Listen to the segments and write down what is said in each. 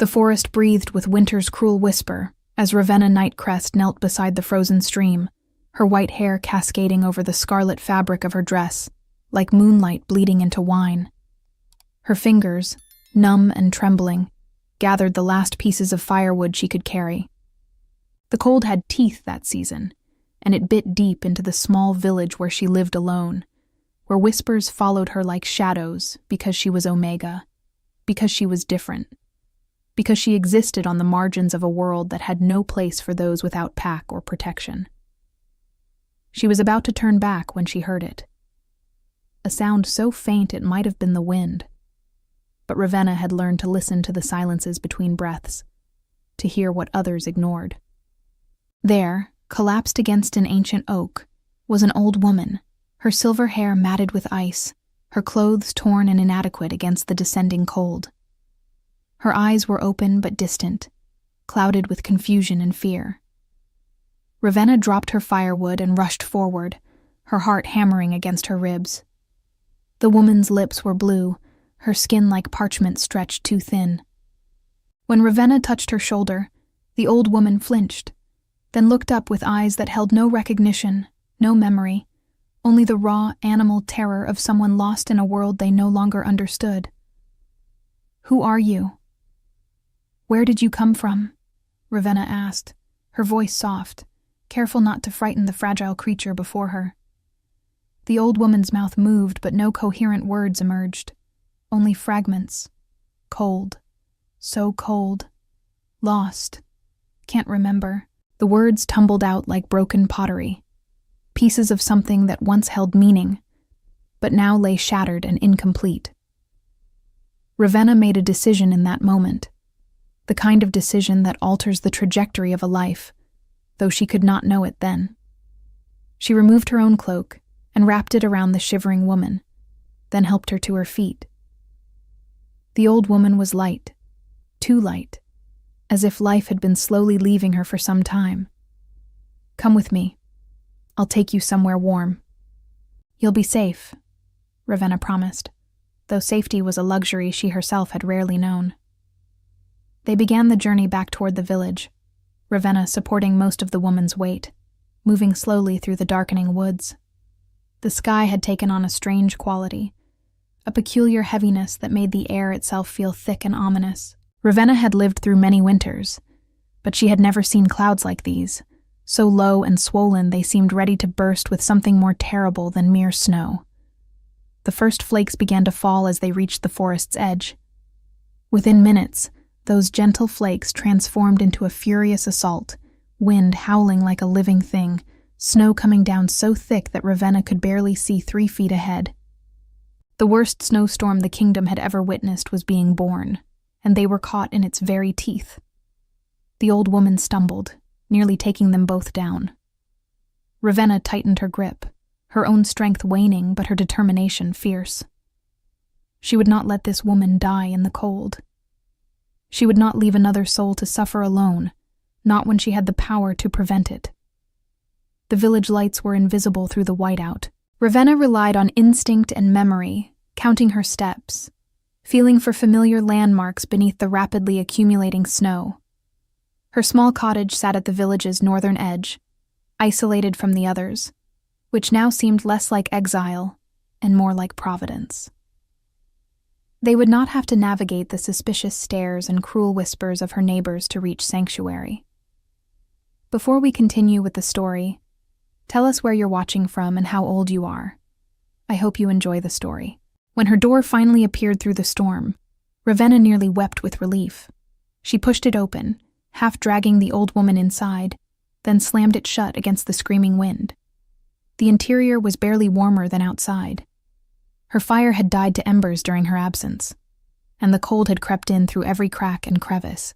The forest breathed with winter's cruel whisper as Ravenna Nightcrest knelt beside the frozen stream, her white hair cascading over the scarlet fabric of her dress, like moonlight bleeding into wine. Her fingers, numb and trembling, gathered the last pieces of firewood she could carry. The cold had teeth that season, and it bit deep into the small village where she lived alone, where whispers followed her like shadows because she was Omega, because she was different, because she existed on the margins of a world that had no place for those without pack or protection. She was about to turn back when she heard it. A sound so faint it might have been the wind. But Ravenna had learned to listen to the silences between breaths, to hear what others ignored. There, collapsed against an ancient oak, was an old woman, her silver hair matted with ice, her clothes torn and inadequate against the descending cold. Her eyes were open but distant, clouded with confusion and fear. Ravenna dropped her firewood and rushed forward, her heart hammering against her ribs. The woman's lips were blue, her skin like parchment stretched too thin. When Ravenna touched her shoulder, the old woman flinched, then looked up with eyes that held no recognition, no memory, only the raw, animal terror of someone lost in a world they no longer understood. "Who are you? Where did you come from?" Ravenna asked, her voice soft, careful not to frighten the fragile creature before her. The old woman's mouth moved, but no coherent words emerged. Only fragments. Cold. So cold. Lost. Can't remember. The words tumbled out like broken pottery. Pieces of something that once held meaning, but now lay shattered and incomplete. Ravenna made a decision in that moment. The kind of decision that alters the trajectory of a life, though she could not know it then. She removed her own cloak and wrapped it around the shivering woman, then helped her to her feet. The old woman was light, too light, as if life had been slowly leaving her for some time. "Come with me. I'll take you somewhere warm." "You'll be safe," Ravenna promised, though safety was a luxury she herself had rarely known. They began the journey back toward the village, Ravenna supporting most of the woman's weight, moving slowly through the darkening woods. The sky had taken on a strange quality, a peculiar heaviness that made the air itself feel thick and ominous. Ravenna had lived through many winters, but she had never seen clouds like these, so low and swollen they seemed ready to burst with something more terrible than mere snow. The first flakes began to fall as they reached the forest's edge. Within minutes, those gentle flakes transformed into a furious assault, wind howling like a living thing, snow coming down so thick that Ravenna could barely see 3 feet ahead. The worst snowstorm the kingdom had ever witnessed was being born, and they were caught in its very teeth. The old woman stumbled, nearly taking them both down. Ravenna tightened her grip, her own strength waning but her determination fierce. She would not let this woman die in the cold. She would not leave another soul to suffer alone, not when she had the power to prevent it. The village lights were invisible through the whiteout. Ravenna relied on instinct and memory, counting her steps, feeling for familiar landmarks beneath the rapidly accumulating snow. Her small cottage sat at the village's northern edge, isolated from the others, which now seemed less like exile and more like providence. They would not have to navigate the suspicious stares and cruel whispers of her neighbors to reach sanctuary. Before we continue with the story, tell us where you're watching from and how old you are. I hope you enjoy the story. When her door finally appeared through the storm, Ravenna nearly wept with relief. She pushed it open, half dragging the old woman inside, then slammed it shut against the screaming wind. The interior was barely warmer than outside. Her fire had died to embers during her absence, and the cold had crept in through every crack and crevice.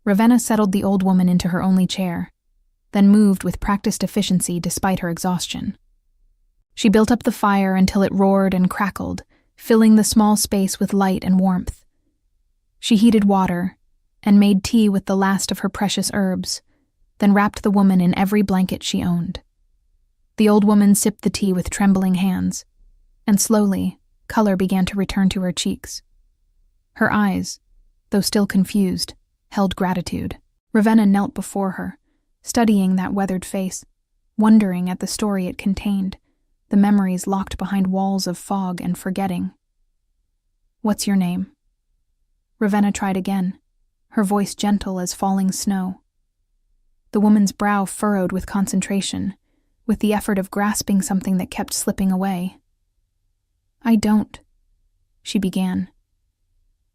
Ravenna settled the old woman into her only chair, then moved with practiced efficiency despite her exhaustion. She built up the fire until it roared and crackled, filling the small space with light and warmth. She heated water and made tea with the last of her precious herbs, then wrapped the woman in every blanket she owned. The old woman sipped the tea with trembling hands, and slowly, color began to return to her cheeks. Her eyes, though still confused, held gratitude. Ravenna knelt before her, studying that weathered face, wondering at the story it contained, the memories locked behind walls of fog and forgetting. "What's your name?" Ravenna tried again, her voice gentle as falling snow. The woman's brow furrowed with concentration, with the effort of grasping something that kept slipping away. "I don't," she began,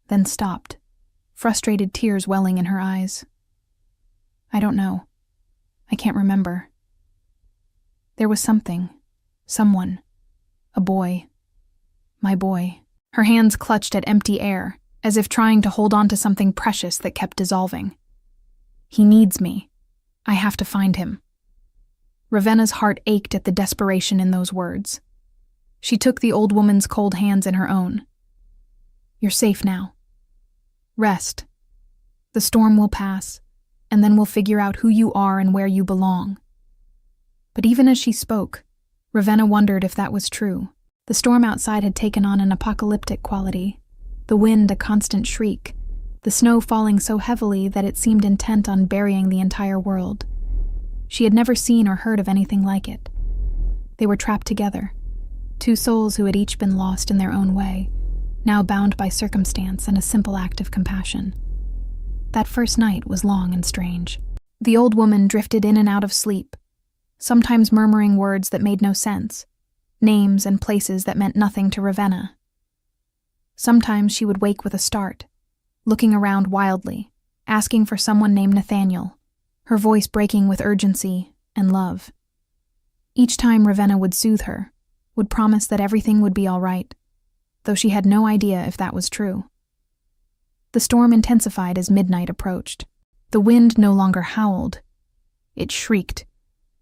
then stopped, frustrated tears welling in her eyes. "I don't know. I can't remember. There was something, someone, a boy, my boy." Her hands clutched at empty air, as if trying to hold on to something precious that kept dissolving. "He needs me. I have to find him." Ravenna's heart ached at the desperation in those words. She took the old woman's cold hands in her own. "You're safe now. Rest. The storm will pass, and then we'll figure out who you are and where you belong." But even as she spoke, Ravenna wondered if that was true. The storm outside had taken on an apocalyptic quality, the wind a constant shriek, the snow falling so heavily that it seemed intent on burying the entire world. She had never seen or heard of anything like it. They were trapped together, two souls who had each been lost in their own way, now bound by circumstance and a simple act of compassion. That first night was long and strange. The old woman drifted in and out of sleep, sometimes murmuring words that made no sense, names and places that meant nothing to Ravenna. Sometimes she would wake with a start, looking around wildly, asking for someone named Nathaniel, her voice breaking with urgency and love. Each time Ravenna would soothe her, would promise that everything would be all right, though she had no idea if that was true. The storm intensified as midnight approached. The wind no longer howled. It shrieked,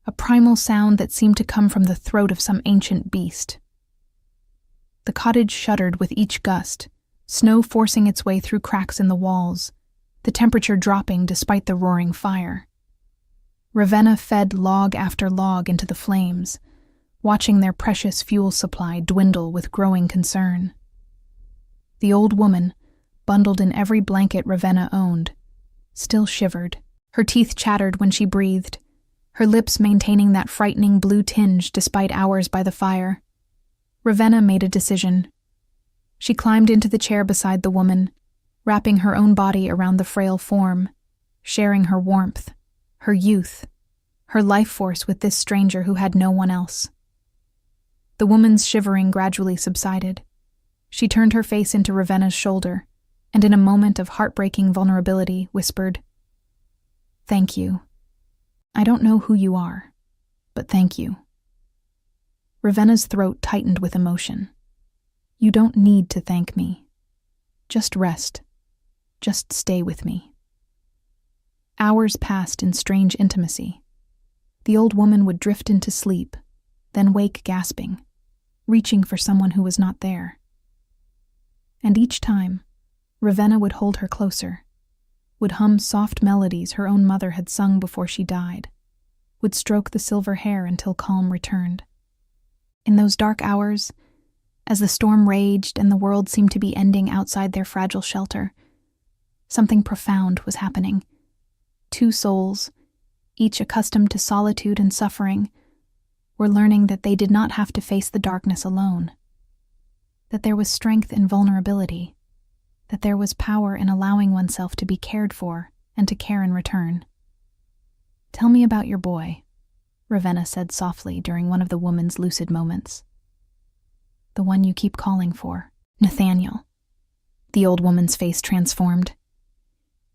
a primal sound that seemed to come from the throat of some ancient beast. The cottage shuddered with each gust, snow forcing its way through cracks in the walls, the temperature dropping despite the roaring fire. Ravenna fed log after log into the flames, watching their precious fuel supply dwindle with growing concern. The old woman, bundled in every blanket Ravenna owned, still shivered. Her teeth chattered when she breathed, her lips maintaining that frightening blue tinge despite hours by the fire. Ravenna made a decision. She climbed into the chair beside the woman, wrapping her own body around the frail form, sharing her warmth, her youth, her life force with this stranger who had no one else. The woman's shivering gradually subsided. She turned her face into Ravenna's shoulder, and in a moment of heartbreaking vulnerability whispered, "Thank you. I don't know who you are, but thank you." Ravenna's throat tightened with emotion. "You don't need to thank me. Just rest. Just stay with me." Hours passed in strange intimacy. The old woman would drift into sleep, then wake gasping, reaching for someone who was not there. And each time, Ravenna would hold her closer, would hum soft melodies her own mother had sung before she died, would stroke the silver hair until calm returned. In those dark hours, as the storm raged and the world seemed to be ending outside their fragile shelter, something profound was happening. Two souls, each accustomed to solitude and suffering, were learning that they did not have to face the darkness alone, that there was strength in vulnerability, that there was power in allowing oneself to be cared for and to care in return. "Tell me about your boy," Ravenna said softly during one of the woman's lucid moments. "The one you keep calling for." "Nathaniel." The old woman's face transformed.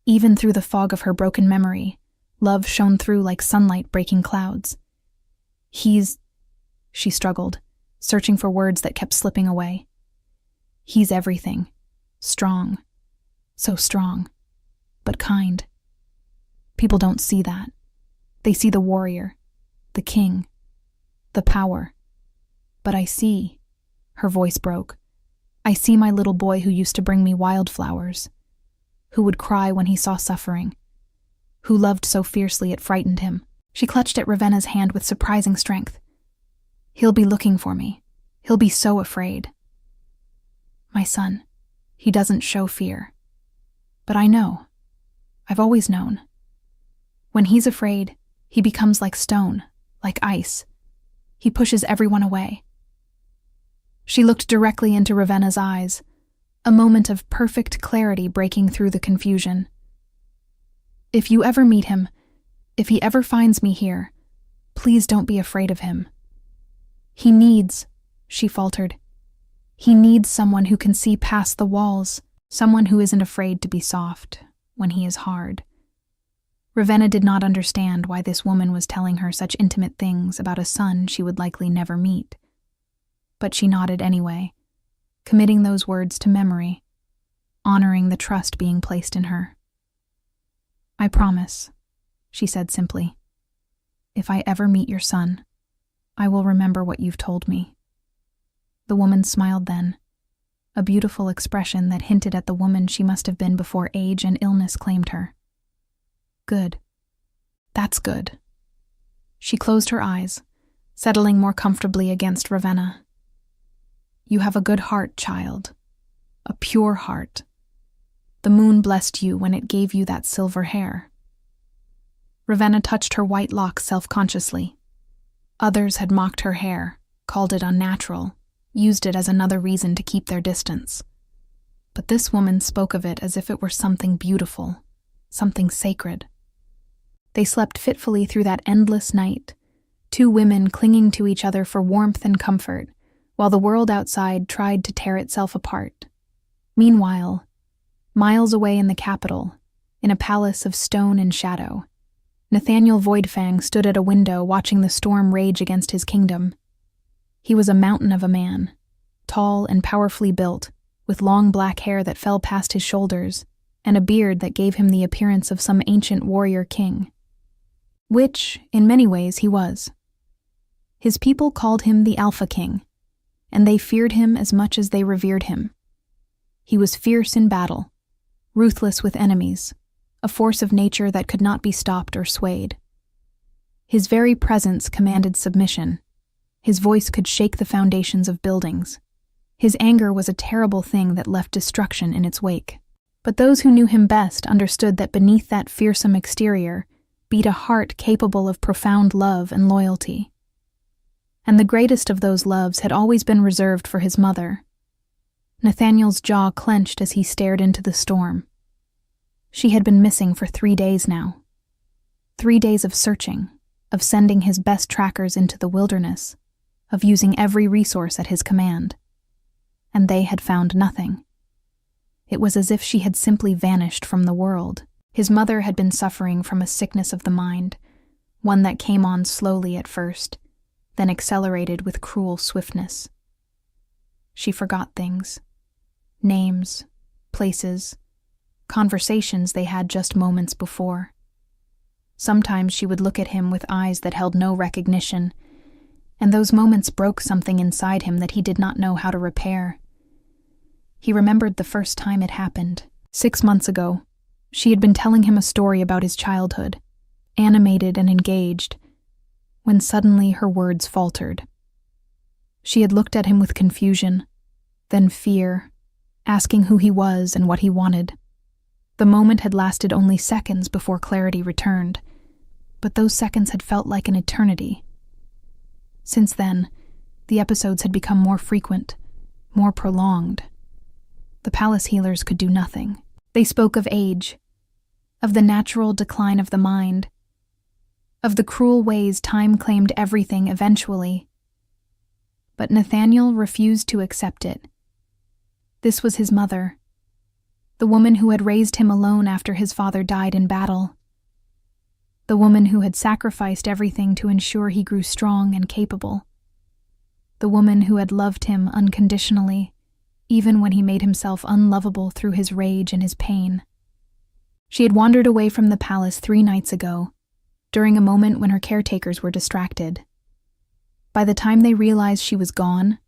Even through the fog of her broken memory, love shone through like sunlight breaking clouds. She struggled, searching for words that kept slipping away. "He's everything. Strong. So strong. But kind. People don't see that. They see the warrior, the king, the power. But I see," her voice broke, "I see my little boy who used to bring me wildflowers, who would cry when he saw suffering, who loved so fiercely it frightened him." She clutched at Ravenna's hand with surprising strength. "He'll be looking for me. He'll be so afraid." "My son, he doesn't show fear." But I know. I've always known. When he's afraid, he becomes like stone, like ice. He pushes everyone away. She looked directly into Ravenna's eyes, a moment of perfect clarity breaking through the confusion. If you ever meet him, if he ever finds me here, please don't be afraid of him. He needs, she faltered, he needs someone who can see past the walls, someone who isn't afraid to be soft when he is hard. Ravenna did not understand why this woman was telling her such intimate things about a son she would likely never meet. But she nodded anyway, committing those words to memory, honoring the trust being placed in her. I promise, she said simply. If I ever meet your son, I will remember what you've told me. The woman smiled then, a beautiful expression that hinted at the woman she must have been before age and illness claimed her. Good. That's good. She closed her eyes, settling more comfortably against Ravenna. You have a good heart, child. A pure heart. The moon blessed you when it gave you that silver hair. Ravenna touched her white locks self-consciously. Others had mocked her hair, called it unnatural, used it as another reason to keep their distance. But this woman spoke of it as if it were something beautiful, something sacred. They slept fitfully through that endless night, two women clinging to each other for warmth and comfort, while the world outside tried to tear itself apart. Meanwhile, miles away in the capital, in a palace of stone and shadow, Nathaniel Voidfang stood at a window watching the storm rage against his kingdom. He was a mountain of a man, tall and powerfully built, with long black hair that fell past his shoulders, and a beard that gave him the appearance of some ancient warrior king. Which, in many ways, he was. His people called him the Alpha King, and they feared him as much as they revered him. He was fierce in battle, ruthless with enemies, a force of nature that could not be stopped or swayed. His very presence commanded submission. His voice could shake the foundations of buildings. His anger was a terrible thing that left destruction in its wake. But those who knew him best understood that beneath that fearsome exterior beat a heart capable of profound love and loyalty. And the greatest of those loves had always been reserved for his mother. Nathaniel's jaw clenched as he stared into the storm. She had been missing for 3 days now. 3 days of searching, of sending his best trackers into the wilderness, of using every resource at his command. And they had found nothing. It was as if she had simply vanished from the world. His mother had been suffering from a sickness of the mind, one that came on slowly at first, then accelerated with cruel swiftness. She forgot things. Names, places, conversations they had just moments before. Sometimes she would look at him with eyes that held no recognition, and those moments broke something inside him that he did not know how to repair. He remembered the first time it happened. 6 months ago, she had been telling him a story about his childhood, animated and engaged, when suddenly her words faltered. She had looked at him with confusion, then fear, asking who he was and what he wanted. The moment had lasted only seconds before clarity returned, but those seconds had felt like an eternity. Since then, the episodes had become more frequent, more prolonged. The palace healers could do nothing. They spoke of age, of the natural decline of the mind, of the cruel ways time claimed everything eventually. But Nathaniel refused to accept it. This was his mother, the woman who had raised him alone after his father died in battle, the woman who had sacrificed everything to ensure he grew strong and capable, the woman who had loved him unconditionally, even when he made himself unlovable through his rage and his pain. She had wandered away from the palace 3 nights ago, during a moment when her caretakers were distracted. By the time they realized she was gone,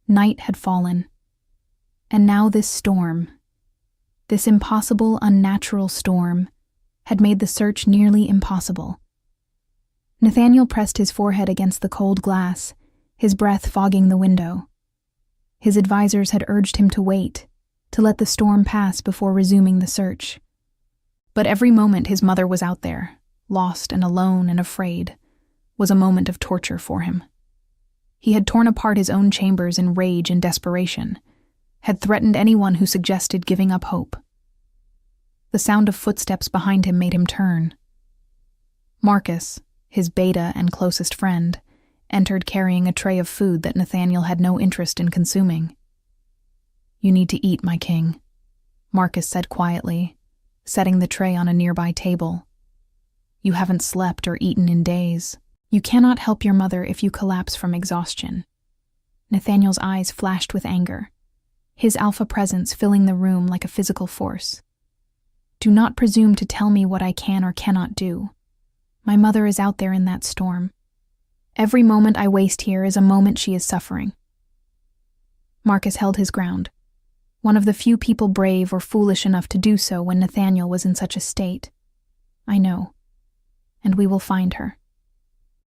night had fallen. And now this storm, this impossible, unnatural storm, had made the search nearly impossible. Nathaniel pressed his forehead against the cold glass, his breath fogging the window. His advisors had urged him to wait, to let the storm pass before resuming the search. But every moment his mother was out there, lost and alone and afraid, was a moment of torture for him. He had torn apart his own chambers in rage and desperation, had threatened anyone who suggested giving up hope. The sound of footsteps behind him made him turn. Marcus, his beta and closest friend, entered carrying a tray of food that Nathaniel had no interest in consuming. "You need to eat, my king," Marcus said quietly, setting the tray on a nearby table. "You haven't slept or eaten in days. You cannot help your mother if you collapse from exhaustion." Nathaniel's eyes flashed with anger, his alpha presence filling the room like a physical force. "Do not presume to tell me what I can or cannot do. My mother is out there in that storm. Every moment I waste here is a moment she is suffering." Marcus held his ground, one of the few people brave or foolish enough to do so when Nathaniel was in such a state. "I know, and we will find her.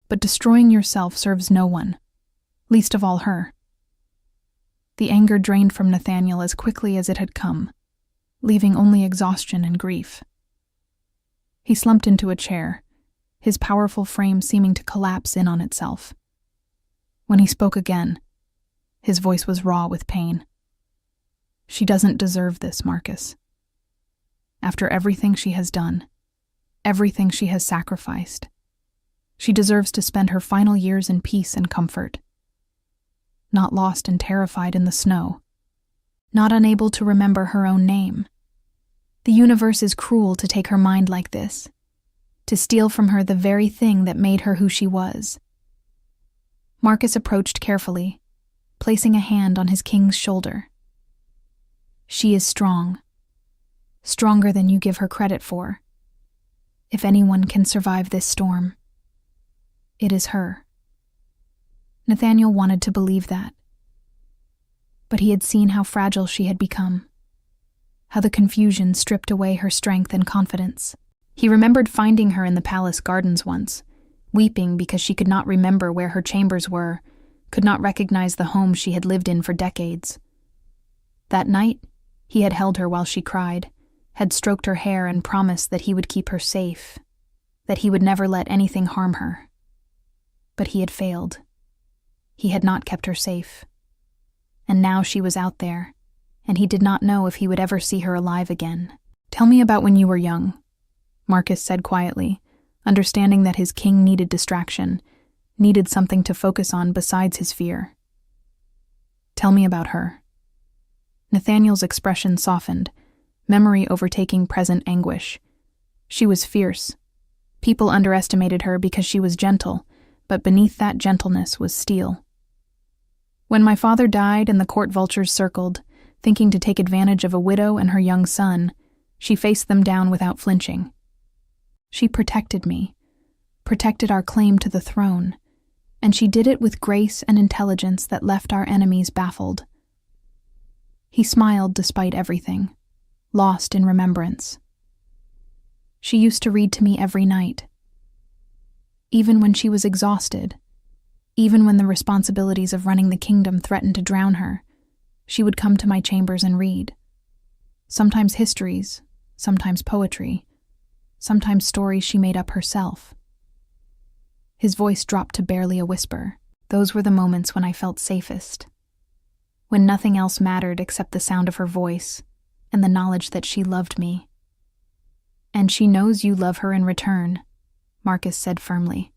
But destroying yourself serves no one, least of all her." The anger drained from Nathaniel as quickly as it had come, leaving only exhaustion and grief. He slumped into a chair, his powerful frame seeming to collapse in on itself. When he spoke again, his voice was raw with pain. "She doesn't deserve this, Marcus. After everything she has done, everything she has sacrificed, she deserves to spend her final years in peace and comfort. Not lost and terrified in the snow, not unable to remember her own name. The universe is cruel to take her mind like this, to steal from her the very thing that made her who she was." Marcus approached carefully, placing a hand on his king's shoulder. "She is strong, stronger than you give her credit for. If anyone can survive this storm, it is her." Nathaniel wanted to believe that, but he had seen how fragile she had become, how the confusion stripped away her strength and confidence. He remembered finding her in the palace gardens once, weeping because she could not remember where her chambers were, could not recognize the home she had lived in for decades. That night, he had held her while she cried, had stroked her hair and promised that he would keep her safe, that he would never let anything harm her. But he had failed. He had not kept her safe. And now she was out there, and he did not know if he would ever see her alive again. "Tell me about when you were young," Marcus said quietly, understanding that his king needed distraction, needed something to focus on besides his fear. "Tell me about her." Nathaniel's expression softened, memory overtaking present anguish. She was fierce. People underestimated her because she was gentle, but beneath that gentleness was steel. "When my father died and the court vultures circled, thinking to take advantage of a widow and her young son, she faced them down without flinching. She protected me, protected our claim to the throne, and she did it with grace and intelligence that left our enemies baffled." He smiled despite everything, lost in remembrance. "She used to read to me every night. Even when she was exhausted, even when the responsibilities of running the kingdom threatened to drown her, she would come to my chambers and read. Sometimes histories, sometimes poetry, sometimes stories she made up herself." His voice dropped to barely a whisper. "Those were the moments when I felt safest, when nothing else mattered except the sound of her voice and the knowledge that she loved me." "And she knows you love her in return," Marcus said firmly.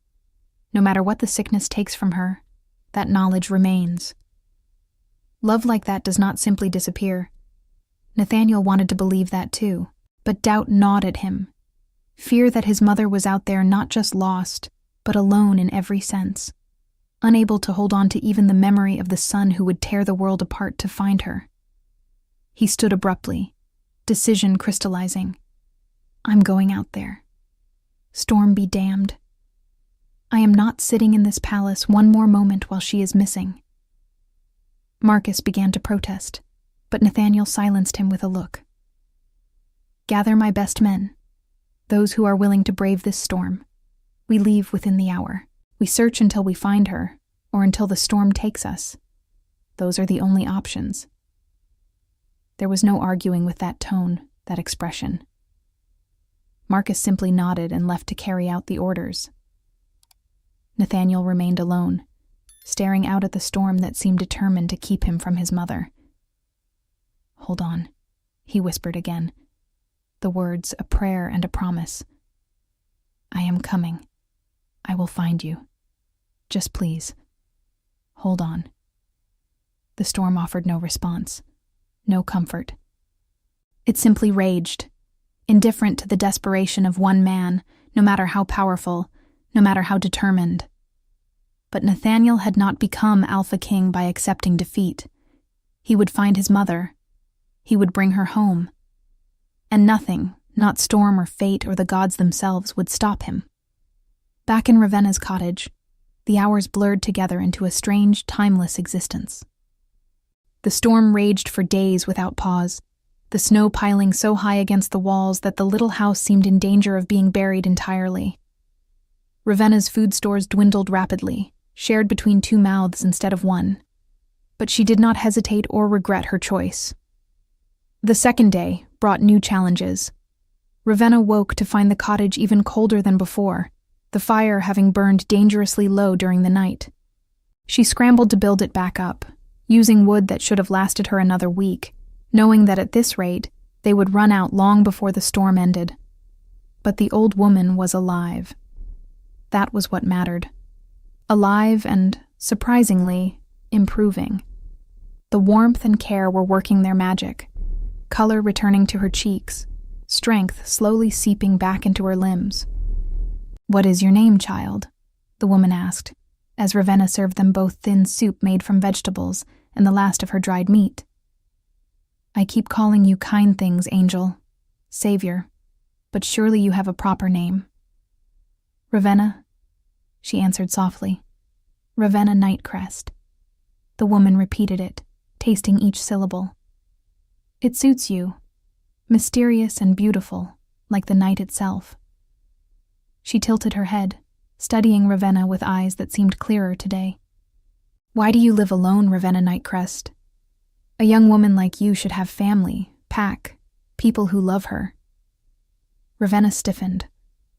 "No matter what the sickness takes from her, that knowledge remains." Love like that does not simply disappear. Nathaniel wanted to believe that too, but doubt gnawed at him. Fear that his mother was out there not just lost, but alone in every sense, unable to hold on to even the memory of the son who would tear the world apart to find her. He stood abruptly, decision crystallizing. "I'm going out there. Storm be damned. I am not sitting in this palace one more moment while she is missing." Marcus began to protest, but Nathaniel silenced him with a look. "Gather my best men, those who are willing to brave this storm. We leave within the hour. We search until we find her, or until the storm takes us. Those are the only options." There was no arguing with that tone, that expression. Marcus simply nodded and left to carry out the orders. Nathaniel remained alone, staring out at the storm that seemed determined to keep him from his mother. "Hold on," he whispered again, the words a prayer and a promise. "I am coming. I will find you. Just please, hold on." The storm offered no response, no comfort. It simply raged, indifferent to the desperation of one man, no matter how powerful, no matter how determined. But Nathaniel had not become Alpha King by accepting defeat. He would find his mother. He would bring her home. And nothing, not storm or fate or the gods themselves, would stop him. Back in Ravenna's cottage, the hours blurred together into a strange, timeless existence. The storm raged for days without pause, the snow piling so high against the walls that the little house seemed in danger of being buried entirely. Ravenna's food stores dwindled rapidly, shared between two mouths instead of one. But she did not hesitate or regret her choice. The second day brought new challenges. Ravenna woke to find the cottage even colder than before, the fire having burned dangerously low during the night. She scrambled to build it back up, using wood that should have lasted her another week, knowing that at this rate, they would run out long before the storm ended. But the old woman was alive. That was what mattered. Alive and, surprisingly, improving. The warmth and care were working their magic, color returning to her cheeks, strength slowly seeping back into her limbs. "What is your name, child?" the woman asked, as Ravenna served them both thin soup made from vegetables and the last of her dried meat. "I keep calling you kind things, Angel, Savior, but surely you have a proper name." "Ravenna," she answered softly. "Ravenna Nightcrest." The woman repeated it, tasting each syllable. "It suits you, mysterious and beautiful, like the night itself." She tilted her head, studying Ravenna with eyes that seemed clearer today. "Why do you live alone, Ravenna Nightcrest? A young woman like you should have family, pack, people who love her." Ravenna stiffened,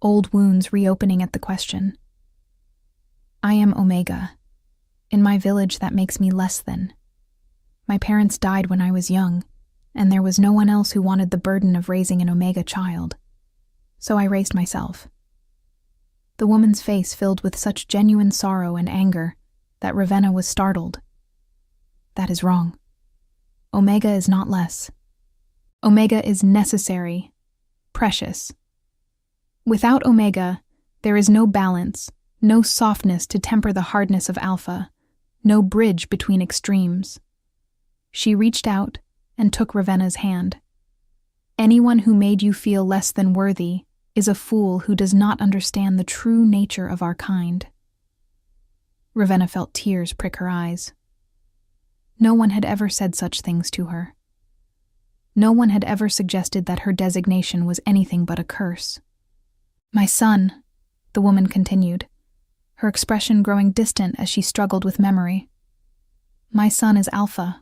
old wounds reopening at the question. "I am Omega. In my village that makes me less than. My parents died when I was young, and there was no one else who wanted the burden of raising an Omega child. So I raised myself." The woman's face filled with such genuine sorrow and anger that Ravenna was startled. "That is wrong. Omega is not less. Omega is necessary, precious. Without Omega, there is no balance, no softness to temper the hardness of Alpha, no bridge between extremes." She reached out and took Ravenna's hand. "Anyone who made you feel less than worthy is a fool who does not understand the true nature of our kind." Ravenna felt tears prick her eyes. No one had ever said such things to her. No one had ever suggested that her designation was anything but a curse. "My son," the woman continued, her expression growing distant as she struggled with memory. "My son is Alpha,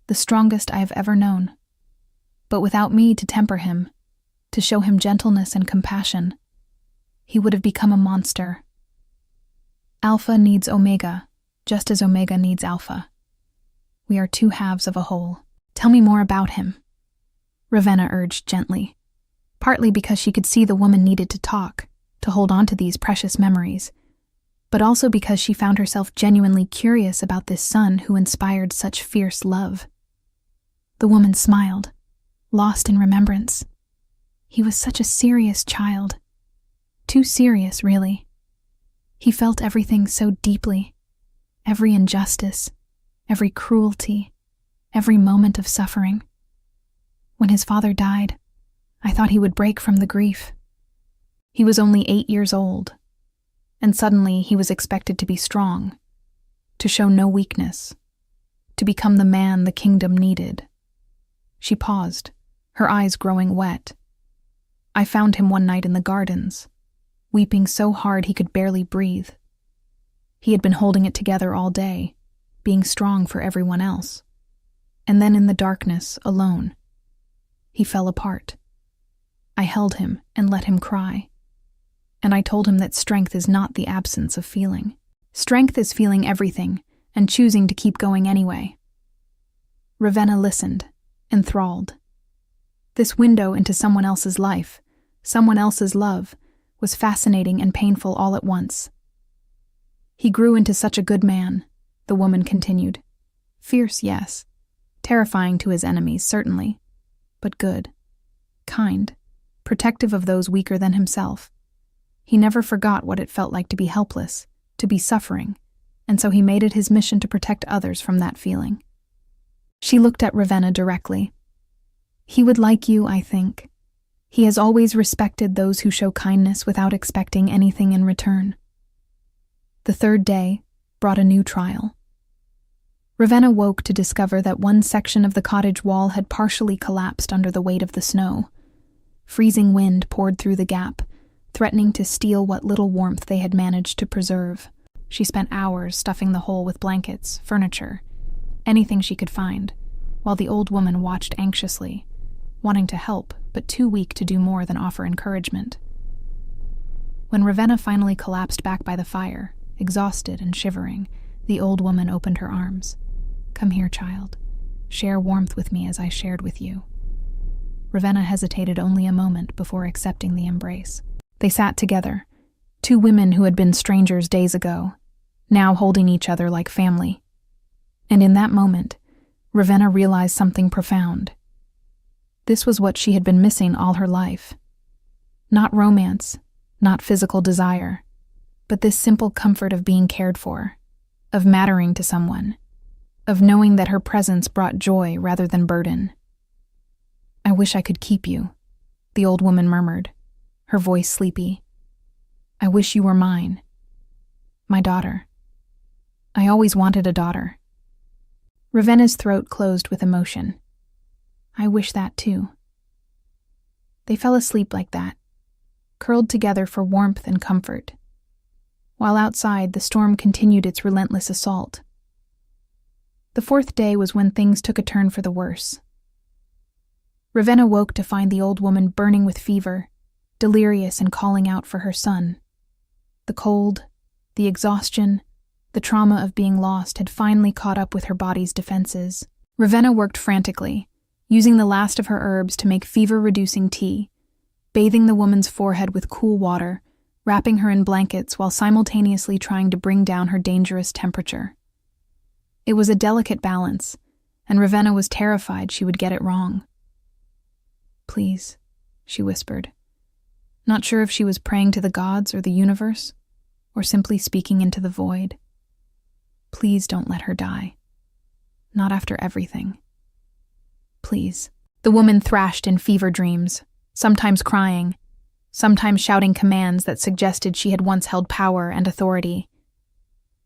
the strongest I have ever known. But without me to temper him, to show him gentleness and compassion, he would have become a monster. Alpha needs Omega, just as Omega needs Alpha. We are two halves of a whole. Tell me more about him," Ravenna urged gently, partly because she could see the woman needed to talk, to hold on to these precious memories, but also because she found herself genuinely curious about this son who inspired such fierce love. The woman smiled, lost in remembrance. He was such a serious child. Too serious, really. He felt everything so deeply, every injustice, every cruelty, every moment of suffering. When his father died, I thought he would break from the grief. He was only 8 years old, and suddenly he was expected to be strong, to show no weakness, to become the man the kingdom needed. She paused, her eyes growing wet. I found him one night in the gardens, weeping so hard he could barely breathe. He had been holding it together all day, being strong for everyone else. And then in the darkness, alone, he fell apart. I held him and let him cry. And I told him that strength is not the absence of feeling. Strength is feeling everything and choosing to keep going anyway. Ravenna listened, enthralled. This window into someone else's life, someone else's love, was fascinating and painful all at once. He grew into such a good man, the woman continued. Fierce, yes. Terrifying to his enemies, certainly. But good. Kind. Protective of those weaker than himself. He never forgot what it felt like to be helpless, to be suffering, and so he made it his mission to protect others from that feeling. She looked at Ravenna directly. He would like you, I think. He has always respected those who show kindness without expecting anything in return. The third day brought a new trial. Ravenna woke to discover that one section of the cottage wall had partially collapsed under the weight of the snow. Freezing wind poured through the gap, threatening to steal what little warmth they had managed to preserve. She spent hours stuffing the hole with blankets, furniture, anything she could find, while the old woman watched anxiously, wanting to help, but too weak to do more than offer encouragement. When Ravenna finally collapsed back by the fire, exhausted and shivering, the old woman opened her arms. Come here, child. Share warmth with me as I shared with you. Ravenna hesitated only a moment before accepting the embrace. They sat together, two women who had been strangers days ago, now holding each other like family. And in that moment, Ravenna realized something profound. This was what she had been missing all her life. Not romance, not physical desire, but this simple comfort of being cared for, of mattering to someone, of knowing that her presence brought joy rather than burden. I wish I could keep you, the old woman murmured, her voice sleepy. I wish you were mine. My daughter. I always wanted a daughter. Ravenna's throat closed with emotion. I wish that too. They fell asleep like that, curled together for warmth and comfort, while outside the storm continued its relentless assault. The fourth day was when things took a turn for the worse. Ravenna woke to find the old woman burning with fever, delirious and calling out for her son. The cold, the exhaustion, the trauma of being lost had finally caught up with her body's defenses. Ravenna worked frantically, using the last of her herbs to make fever-reducing tea, bathing the woman's forehead with cool water, wrapping her in blankets while simultaneously trying to bring down her dangerous temperature. It was a delicate balance, and Ravenna was terrified she would get it wrong. Please, she whispered, not sure if she was praying to the gods or the universe, or simply speaking into the void. Please don't let her die. Not after everything. Please. The woman thrashed in fever dreams, sometimes crying, sometimes shouting commands that suggested she had once held power and authority.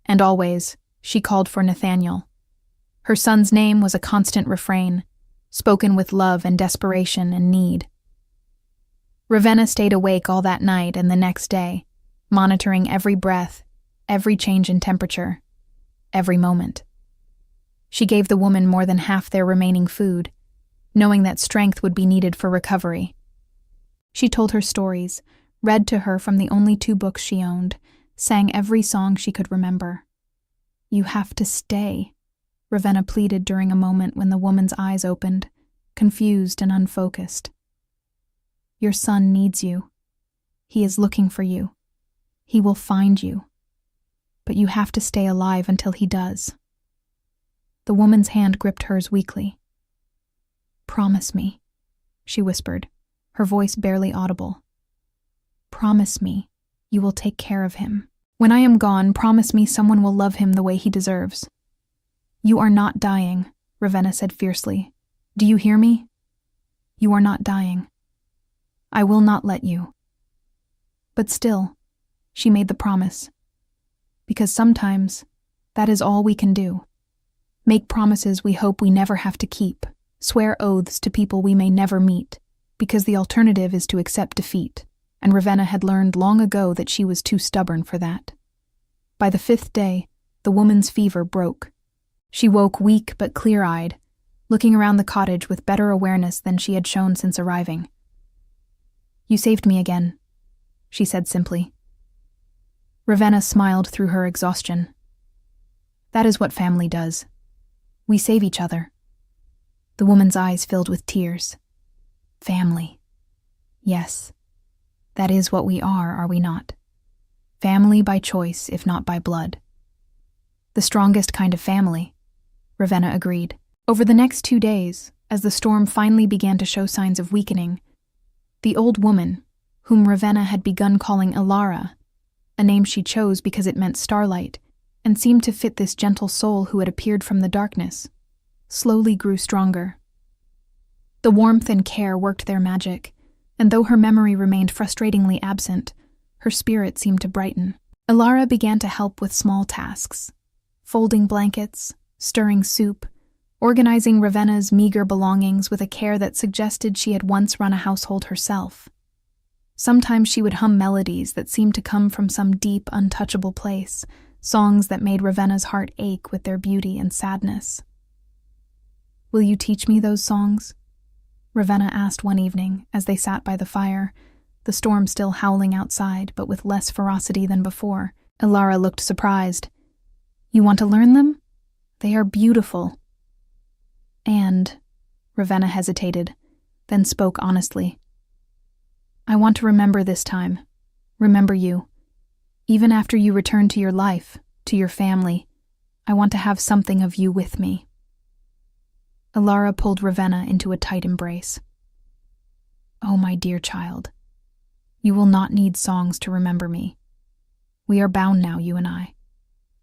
And always, she called for Nathaniel. Her son's name was a constant refrain, spoken with love and desperation and need. Ravenna stayed awake all that night and the next day, monitoring every breath, every change in temperature, every moment. She gave the woman more than half their remaining food, knowing that strength would be needed for recovery. She told her stories, read to her from the only 2 books she owned, sang every song she could remember. You have to stay, Ravenna pleaded during a moment when the woman's eyes opened, confused and unfocused. Your son needs you. He is looking for you. He will find you. But you have to stay alive until he does. The woman's hand gripped hers weakly. Promise me, she whispered, her voice barely audible. Promise me you will take care of him. When I am gone, promise me someone will love him the way he deserves. You are not dying, Ravenna said fiercely. Do you hear me? You are not dying. I will not let you. But still, she made the promise. Because sometimes, that is all we can do. Make promises we hope we never have to keep, swear oaths to people we may never meet, because the alternative is to accept defeat, and Ravenna had learned long ago that she was too stubborn for that. By the 5th day, the woman's fever broke. She woke weak but clear-eyed, looking around the cottage with better awareness than she had shown since arriving. "You saved me again," she said simply. Ravenna smiled through her exhaustion. "That is what family does. We save each other." The woman's eyes filled with tears. Family. Yes, that is what we are we not? Family by choice, if not by blood. The strongest kind of family, Ravenna agreed. Over the next 2 days, as the storm finally began to show signs of weakening, the old woman, whom Ravenna had begun calling Ilara, a name she chose because it meant starlight, and seemed to fit this gentle soul who had appeared from the darkness, slowly grew stronger. The warmth and care worked their magic, and though her memory remained frustratingly absent, her spirit seemed to brighten. Ilara began to help with small tasks, folding blankets, stirring soup, organizing Ravenna's meager belongings with a care that suggested she had once run a household herself. Sometimes she would hum melodies that seemed to come from some deep, untouchable place, songs that made Ravenna's heart ache with their beauty and sadness. "Will you teach me those songs?" Ravenna asked one evening as they sat by the fire, the storm still howling outside, but with less ferocity than before. Ilara looked surprised. "You want to learn them? They are beautiful." "And," Ravenna hesitated, then spoke honestly, "I want to remember this time, remember you. Even after you return to your life, to your family, I want to have something of you with me." Ilara pulled Ravenna into a tight embrace. "Oh, my dear child, you will not need songs to remember me. We are bound now, you and I.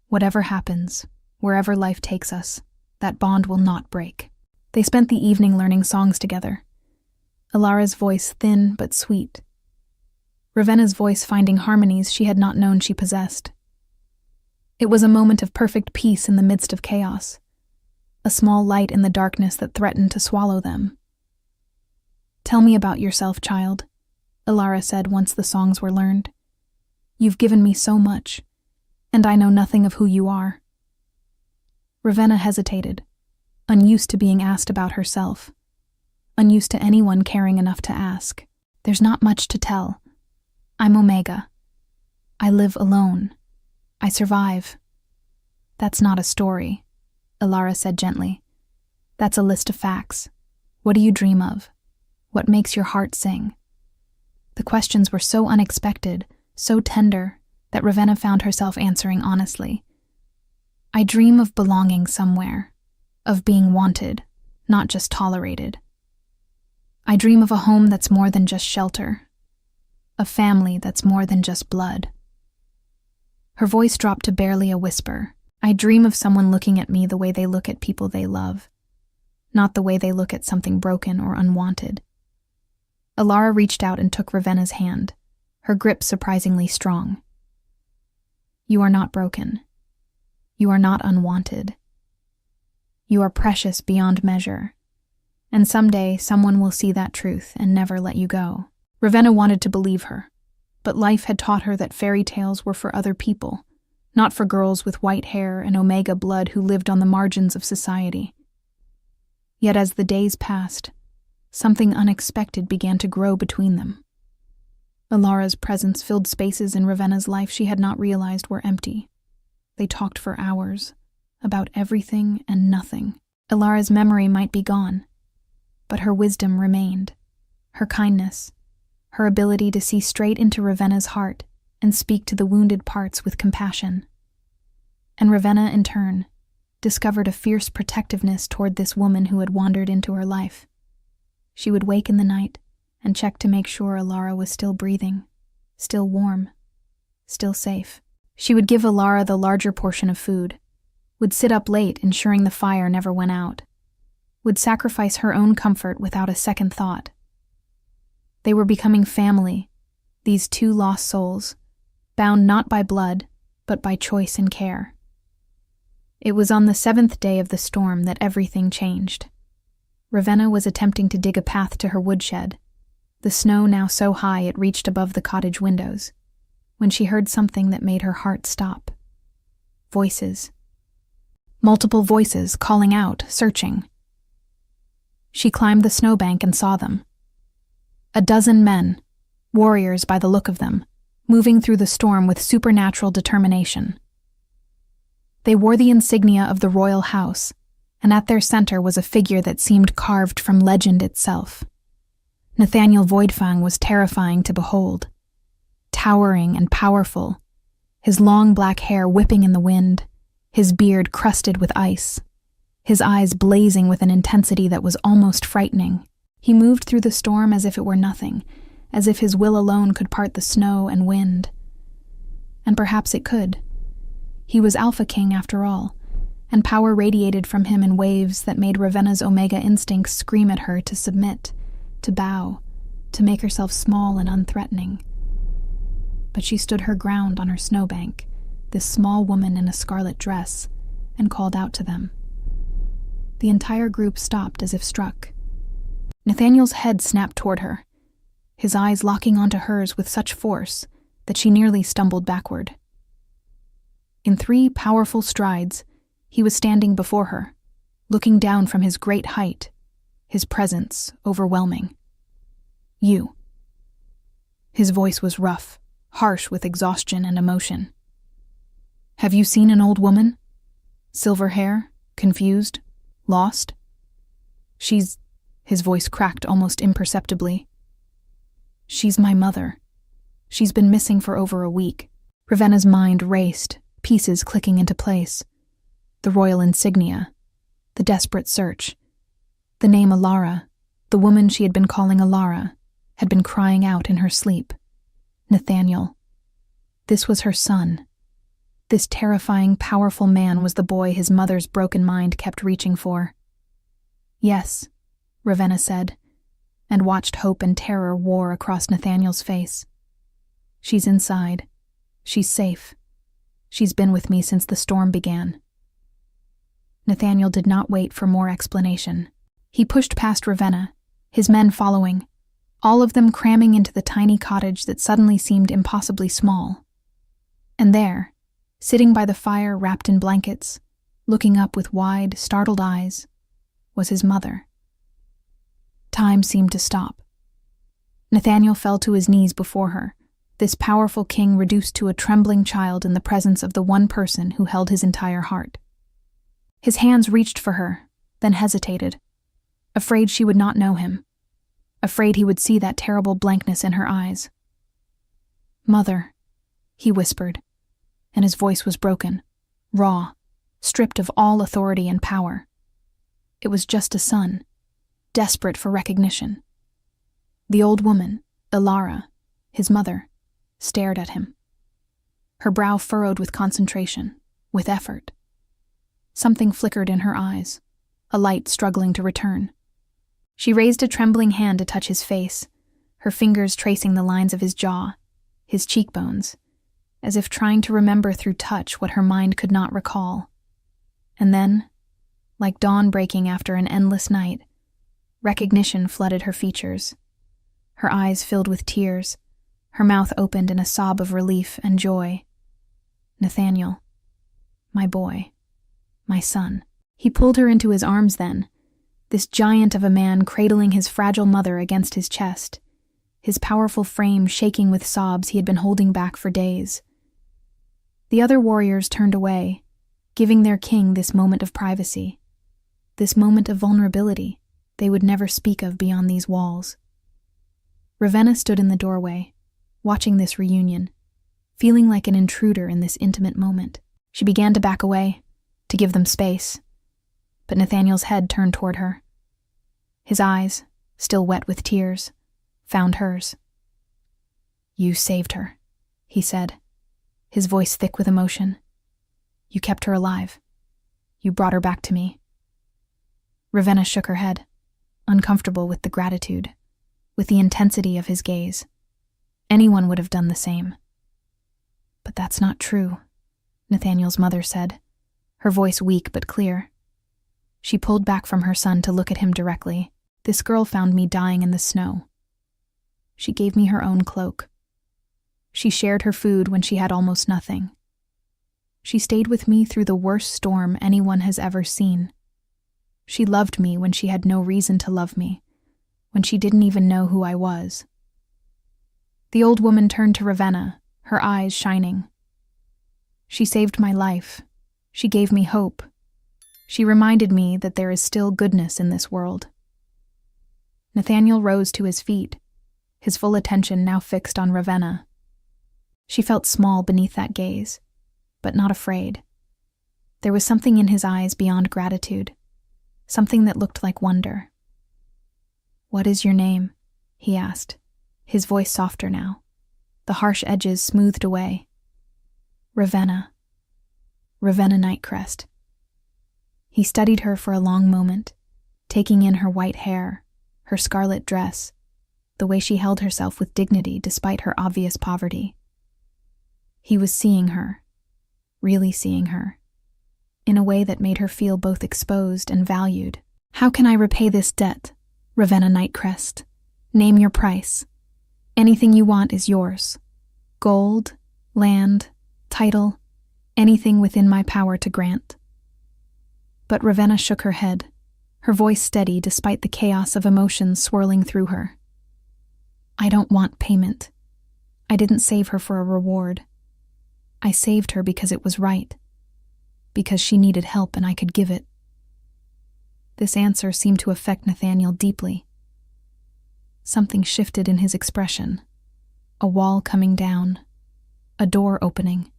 Whatever happens, wherever life takes us, that bond will not break." They spent the evening learning songs together. Ilara's voice thin but sweet. Ravenna's voice finding harmonies she had not known she possessed. It was a moment of perfect peace in the midst of chaos, a small light in the darkness that threatened to swallow them. "Tell me about yourself, child," Ilara said once the songs were learned. "You've given me so much, and I know nothing of who you are." Ravenna hesitated, unused to being asked about herself, unused to anyone caring enough to ask. "There's not much to tell. I'm Omega. I live alone. I survive." "That's not a story," Ilara said gently. "That's a list of facts. What do you dream of? What makes your heart sing?" The questions were so unexpected, so tender, that Ravenna found herself answering honestly. "I dream of belonging somewhere, of being wanted, not just tolerated. I dream of a home that's more than just shelter, a family that's more than just blood." Her voice dropped to barely a whisper. "I dream of someone looking at me the way they look at people they love, not the way they look at something broken or unwanted." Ilara reached out and took Ravenna's hand, her grip surprisingly strong. "You are not broken. You are not unwanted. You are precious beyond measure, and someday someone will see that truth and never let you go." Ravenna wanted to believe her, but life had taught her that fairy tales were for other people, not for girls with white hair and Omega blood who lived on the margins of society. Yet as the days passed, something unexpected began to grow between them. Ilara's presence filled spaces in Ravenna's life she had not realized were empty. They talked for hours, about everything and nothing. Ilara's memory might be gone, but her wisdom remained, her kindness, her ability to see straight into Ravenna's heart and speak to the wounded parts with compassion. And Ravenna, in turn, discovered a fierce protectiveness toward this woman who had wandered into her life. She would wake in the night and check to make sure Ilara was still breathing, still warm, still safe. She would give Ilara the larger portion of food, would sit up late ensuring the fire never went out, would sacrifice her own comfort without a second thought. They were becoming family, these two lost souls, bound not by blood, but by choice and care. It was on the 7th day of the storm that everything changed. Ravenna was attempting to dig a path to her woodshed, the snow now so high it reached above the cottage windows, when she heard something that made her heart stop. Voices. Multiple voices calling out, searching. She climbed the snowbank and saw them. A dozen men, warriors by the look of them, moving through the storm with supernatural determination. They wore the insignia of the royal house, and at their center was a figure that seemed carved from legend itself. Nathaniel Voidfang was terrifying to behold. Towering and powerful, his long black hair whipping in the wind, his beard crusted with ice, his eyes blazing with an intensity that was almost frightening. He moved through the storm as if it were nothing, as if his will alone could part the snow and wind. And perhaps it could. He was Alpha King after all, and power radiated from him in waves that made Ravenna's Omega instincts scream at her to submit, to bow, to make herself small and unthreatening. But she stood her ground on her snowbank, this small woman in a scarlet dress, and called out to them. The entire group stopped as if struck. Nathaniel's head snapped toward her, his eyes locking onto hers with such force that she nearly stumbled backward. In 3 powerful strides, he was standing before her, looking down from his great height, his presence overwhelming. You. His voice was rough, harsh with exhaustion and emotion. Have you seen an old woman? Silver hair, confused, lost? His voice cracked almost imperceptibly. She's my mother. She's been missing for over a week. Ravenna's mind raced, pieces clicking into place. The royal insignia, the desperate search. The name Alara, the woman she had been calling Alara, had been crying out in her sleep. Nathaniel. This was her son. This terrifying, powerful man was the boy his mother's broken mind kept reaching for. Yes, Ravenna said, and watched hope and terror war across Nathaniel's face. She's inside. She's safe. She's been with me since the storm began. Nathaniel did not wait for more explanation. He pushed past Ravenna, his men following, all of them cramming into the tiny cottage that suddenly seemed impossibly small. And there, sitting by the fire wrapped in blankets, looking up with wide, startled eyes, was his mother. Time seemed to stop. Nathaniel fell to his knees before her, this powerful king reduced to a trembling child in the presence of the one person who held his entire heart. His hands reached for her, then hesitated, afraid she would not know him, afraid he would see that terrible blankness in her eyes. "Mother," he whispered, and his voice was broken, raw, stripped of all authority and power. It was just a son, desperate for recognition. The old woman, Alara, his mother, stared at him. Her brow furrowed with concentration, with effort. Something flickered in her eyes, a light struggling to return. She raised a trembling hand to touch his face, her fingers tracing the lines of his jaw, his cheekbones, as if trying to remember through touch what her mind could not recall. And then, like dawn breaking after an endless night, recognition flooded her features. Her eyes filled with tears, her mouth opened in a sob of relief and joy. Nathaniel, my boy, my son. He pulled her into his arms then, this giant of a man cradling his fragile mother against his chest, his powerful frame shaking with sobs he had been holding back for days. The other warriors turned away, giving their king this moment of privacy, this moment of vulnerability they would never speak of beyond these walls. Ravenna stood in the doorway, watching this reunion, feeling like an intruder in this intimate moment. She began to back away, to give them space, but Nathaniel's head turned toward her. His eyes, still wet with tears, found hers. "You saved her," he said, his voice thick with emotion. "You kept her alive. You brought her back to me." Ravenna shook her head, uncomfortable with the gratitude, with the intensity of his gaze. Anyone would have done the same. "But that's not true," Nathaniel's mother said, her voice weak but clear. She pulled back from her son to look at him directly. "This girl found me dying in the snow. She gave me her own cloak. She shared her food when she had almost nothing. She stayed with me through the worst storm anyone has ever seen. She loved me when she had no reason to love me, when she didn't even know who I was. The old woman turned to Ravenna, her eyes shining. She saved my life. She gave me hope. She reminded me that there is still goodness in this world. Nathaniel rose to his feet, his full attention now fixed on Ravenna. She felt small beneath that gaze, but not afraid. There was something in his eyes beyond gratitude, something that looked like wonder. "What is your name?" he asked, his voice softer now, the harsh edges smoothed away. "Ravenna. Ravenna Nightcrest." He studied her for a long moment, taking in her white hair, her scarlet dress, the way she held herself with dignity despite her obvious poverty. He was seeing her, really seeing her, in a way that made her feel both exposed and valued. "How can I repay this debt, Ravenna Nightcrest? Name your price. Anything you want is yours. Gold, land, title, anything within my power to grant." But Ravenna shook her head, her voice steady despite the chaos of emotions swirling through her. "I don't want payment. I didn't save her for a reward. I saved her because it was right, because she needed help and I could give it." This answer seemed to affect Nathaniel deeply. Something shifted in his expression, a wall coming down, a door opening.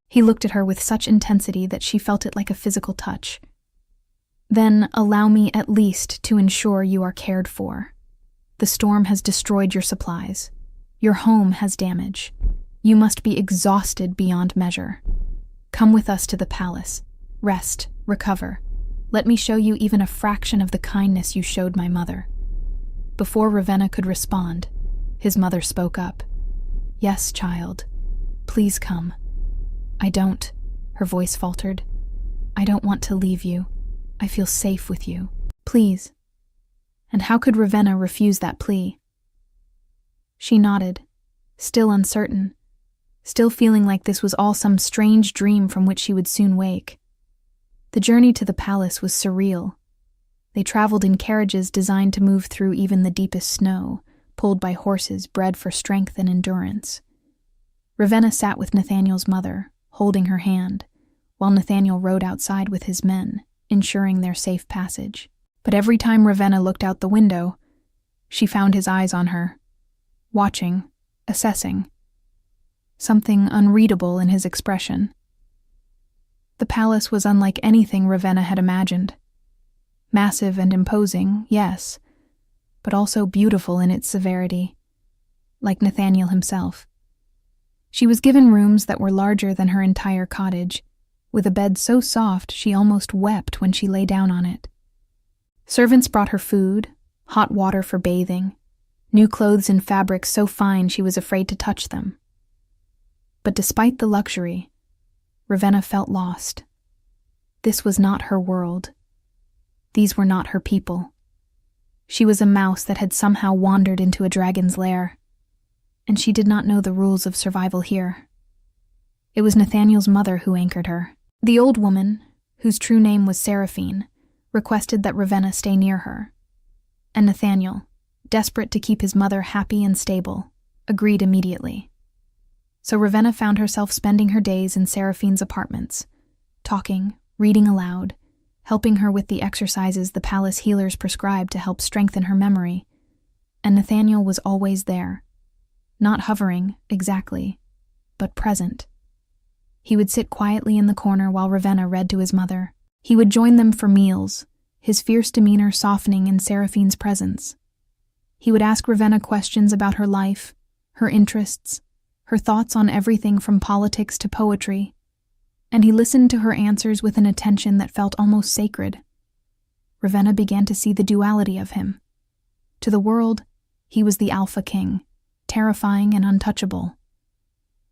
He looked at her with such intensity that she felt it like a physical touch. "Then allow me at least to ensure you are cared for. The storm has destroyed your supplies. Your home has damage. You must be exhausted beyond measure. Come with us to the palace. Rest, recover. Let me show you even a fraction of the kindness you showed my mother." Before Ravenna could respond, his mother spoke up. "Yes, child. Please come." "I don't," her voice faltered. "I don't want to leave you. I feel safe with you. Please." And how could Ravenna refuse that plea? She nodded, still uncertain, still feeling like this was all some strange dream from which she would soon wake. The journey to the palace was surreal. They traveled in carriages designed to move through even the deepest snow, pulled by horses bred for strength and endurance. Ravenna sat with Nathaniel's mother, holding her hand, while Nathaniel rode outside with his men, ensuring their safe passage. But every time Ravenna looked out the window, she found his eyes on her, watching, assessing. Something unreadable in his expression. The palace was unlike anything Ravenna had imagined. Massive and imposing, yes, but also beautiful in its severity, like Nathaniel himself. She was given rooms that were larger than her entire cottage, with a bed so soft she almost wept when she lay down on it. Servants brought her food, hot water for bathing, new clothes in fabrics so fine she was afraid to touch them. But despite the luxury, Ravenna felt lost. This was not her world. These were not her people. She was a mouse that had somehow wandered into a dragon's lair, and she did not know the rules of survival here. It was Nathaniel's mother who anchored her. The old woman, whose true name was Seraphine, requested that Ravenna stay near her, and Nathaniel, desperate to keep his mother happy and stable, agreed immediately. So Ravenna found herself spending her days in Seraphine's apartments, talking, reading aloud, helping her with the exercises the palace healers prescribed to help strengthen her memory, and Nathaniel was always there, not hovering, exactly, but present. He would sit quietly in the corner while Ravenna read to his mother. He would join them for meals, his fierce demeanor softening in Seraphine's presence. He would ask Ravenna questions about her life, her interests, her thoughts on everything from politics to poetry, and he listened to her answers with an attention that felt almost sacred. Ravenna began to see the duality of him. To the world, he was the Alpha King, terrifying and untouchable.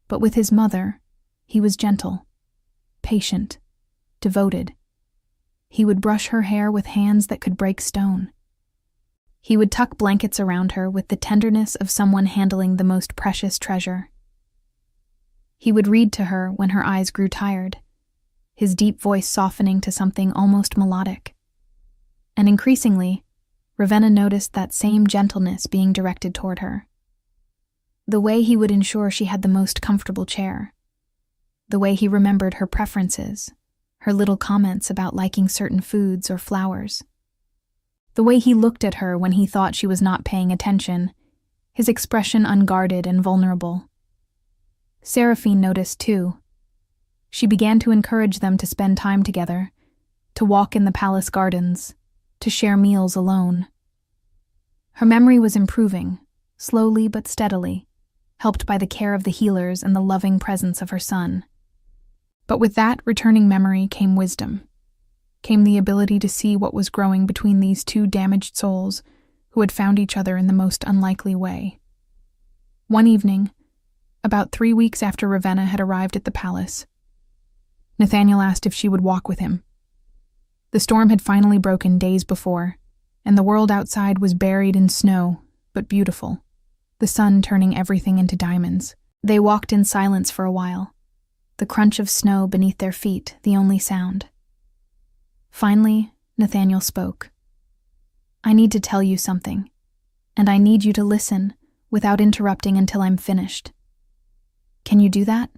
But with his mother, he was gentle, patient, devoted. He would brush her hair with hands that could break stone. He would tuck blankets around her with the tenderness of someone handling the most precious treasure. He would read to her when her eyes grew tired, his deep voice softening to something almost melodic. and increasingly, Ravenna noticed that same gentleness being directed toward her. The way he would ensure she had the most comfortable chair. The way he remembered her preferences, her little comments about liking certain foods or flowers. The way he looked at her when he thought she was not paying attention, his expression unguarded and vulnerable. Seraphine noticed too. She began to encourage them to spend time together, to walk in the palace gardens, to share meals alone. Her memory was improving, slowly but steadily, helped by the care of the healers and the loving presence of her son. But with that returning memory came wisdom, came the ability to see what was growing between these two damaged souls who had found each other in the most unlikely way. One evening, about 3 weeks after Ravenna had arrived at the palace, Nathaniel asked if she would walk with him. The storm had finally broken days before, and the world outside was buried in snow, but beautiful, the sun turning everything into diamonds. They walked in silence for a while, the crunch of snow beneath their feet the only sound. Finally, Nathaniel spoke. "I need to tell you something, and I need you to listen without interrupting until I'm finished. Can you do that?"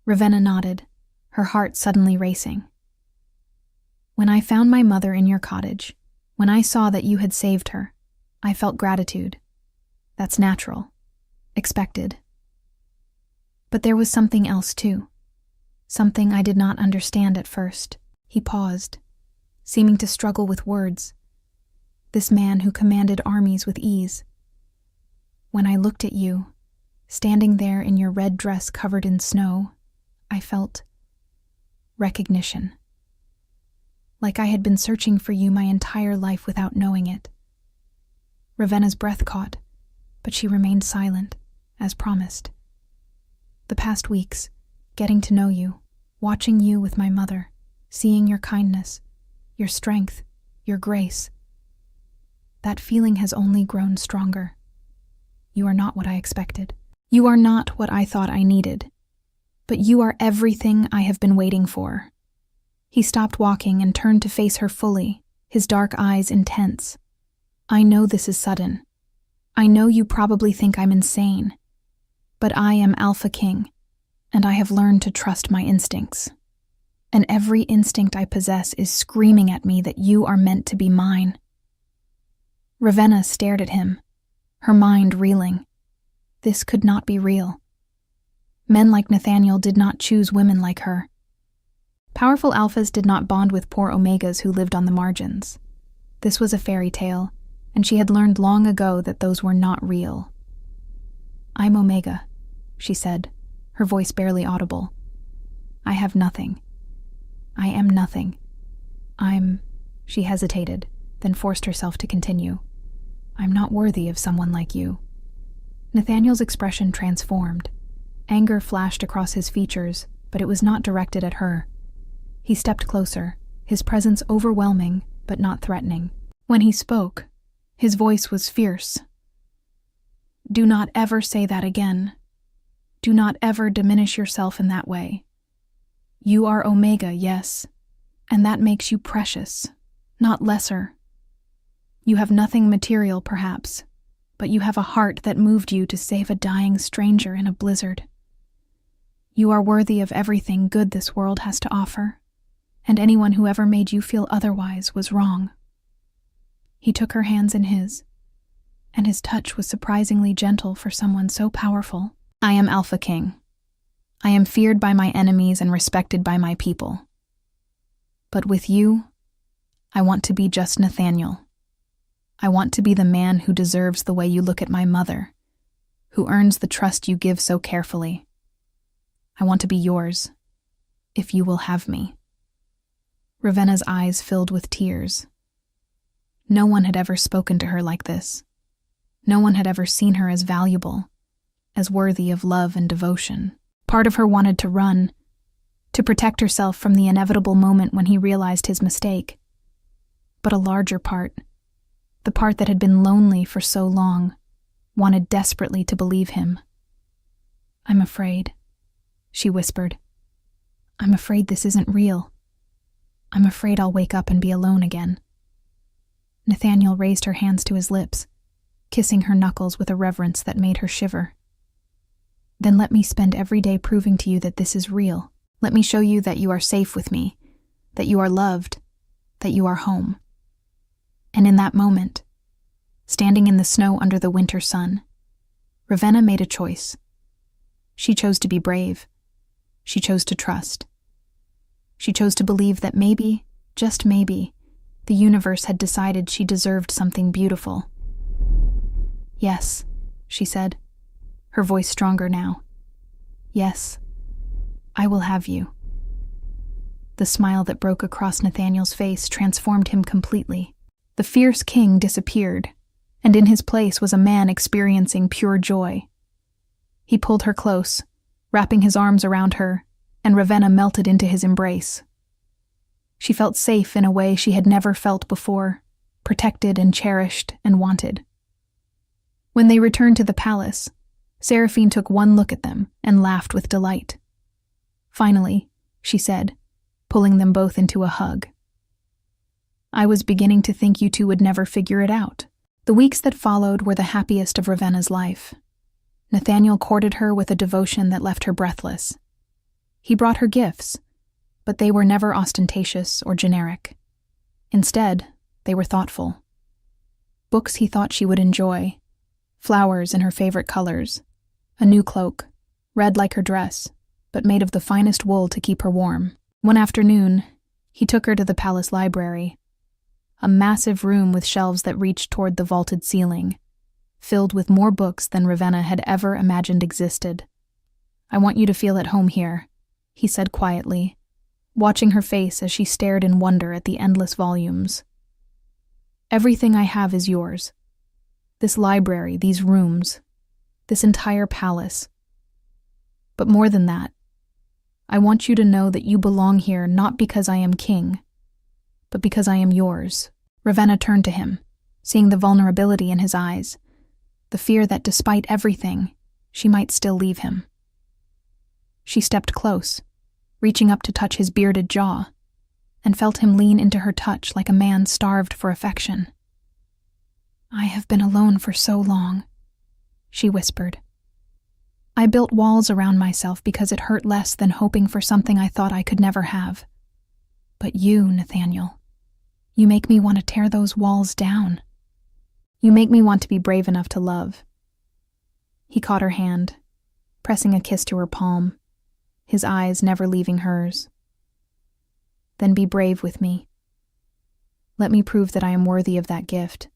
Ravenna nodded, her heart suddenly racing. "When I found my mother in your cottage, when I saw that you had saved her, I felt gratitude. That's natural, expected. But there was something else too, something I did not understand at first." He paused, seeming to struggle with words. This man who commanded armies with ease. "When I looked at you, standing there in your red dress covered in snow, I felt recognition. Like I had been searching for you my entire life without knowing it." Ravenna's breath caught, but she remained silent, as promised. "The past weeks, getting to know you, watching you with my mother, seeing your kindness, your strength, your grace. That feeling has only grown stronger. You are not what I expected. You are not what I thought I needed. But you are everything I have been waiting for." He stopped walking and turned to face her fully, his dark eyes intense. "I know this is sudden. I know you probably think I'm insane. But I am Alpha King, and I have learned to trust my instincts. And every instinct I possess is screaming at me that you are meant to be mine." Ravenna stared at him, her mind reeling. This could not be real. Men like Nathaniel did not choose women like her. Powerful alphas did not bond with poor omegas who lived on the margins. This was a fairy tale, and she had learned long ago that those were not real. "I'm Omega," she said, her voice barely audible. "I have nothing. I am nothing. She hesitated, then forced herself to continue. "I'm not worthy of someone like you." Nathaniel's expression transformed. Anger flashed across his features, but it was not directed at her. He stepped closer, his presence overwhelming but not threatening. When he spoke, his voice was fierce. "Do not ever say that again. Do not ever diminish yourself in that way. You are Omega, yes, and that makes you precious, not lesser. You have nothing material, perhaps, but you have a heart that moved you to save a dying stranger in a blizzard. You are worthy of everything good this world has to offer, and anyone who ever made you feel otherwise was wrong." He took her hands in his, and his touch was surprisingly gentle for someone so powerful. "I am Alpha King. I am feared by my enemies and respected by my people. But with you, I want to be just Nathaniel. I want to be the man who deserves the way you look at my mother, who earns the trust you give so carefully. I want to be yours, if you will have me." Ravenna's eyes filled with tears. No one had ever spoken to her like this. No one had ever seen her as valuable, as worthy of love and devotion. Part of her wanted to run, to protect herself from the inevitable moment when he realized his mistake. But a larger part, the part that had been lonely for so long, wanted desperately to believe him. "I'm afraid," she whispered. "I'm afraid this isn't real. I'm afraid I'll wake up and be alone again." Nathaniel raised her hands to his lips, kissing her knuckles with a reverence that made her shiver. Then let me spend every day proving to you that this is real. Let me show you that you are safe with me, that you are loved, that you are home. And in that moment, standing in the snow under the winter sun, Ravenna made a choice. She chose to be brave. She chose to trust. She chose to believe that maybe, just maybe, the universe had decided she deserved something beautiful. Yes, she said, her voice stronger now. Yes, I will have you. The smile that broke across Nathaniel's face transformed him completely. The fierce king disappeared, and in his place was a man experiencing pure joy. He pulled her close, wrapping his arms around her, and Ravenna melted into his embrace. She felt safe in a way she had never felt before, protected and cherished and wanted. When they returned to the palace, Seraphine took one look at them and laughed with delight. Finally, she said, pulling them both into a hug, I was beginning to think you two would never figure it out. The weeks that followed were the happiest of Ravenna's life. Nathaniel courted her with a devotion that left her breathless. He brought her gifts, but they were never ostentatious or generic. Instead, they were thoughtful. Books he thought she would enjoy, flowers in her favorite colors, a new cloak, red like her dress, but made of the finest wool to keep her warm. One afternoon, he took her to the palace library, a massive room with shelves that reached toward the vaulted ceiling, filled with more books than Ravenna had ever imagined existed. I want you to feel at home here, he said quietly, watching her face as she stared in wonder at the endless volumes. Everything I have is yours. This library, these rooms, this entire palace. But more than that, I want you to know that you belong here not because I am king, but because I am yours. Ravenna turned to him, seeing the vulnerability in his eyes, the fear that despite everything, she might still leave him. She stepped close, reaching up to touch his bearded jaw, and felt him lean into her touch like a man starved for affection. I have been alone for so long, she whispered. I built walls around myself because it hurt less than hoping for something I thought I could never have. But you, Nathaniel, you make me want to tear those walls down. You make me want to be brave enough to love. He caught her hand, pressing a kiss to her palm, his eyes never leaving hers. Then be brave with me. Let me prove that I am worthy of that gift.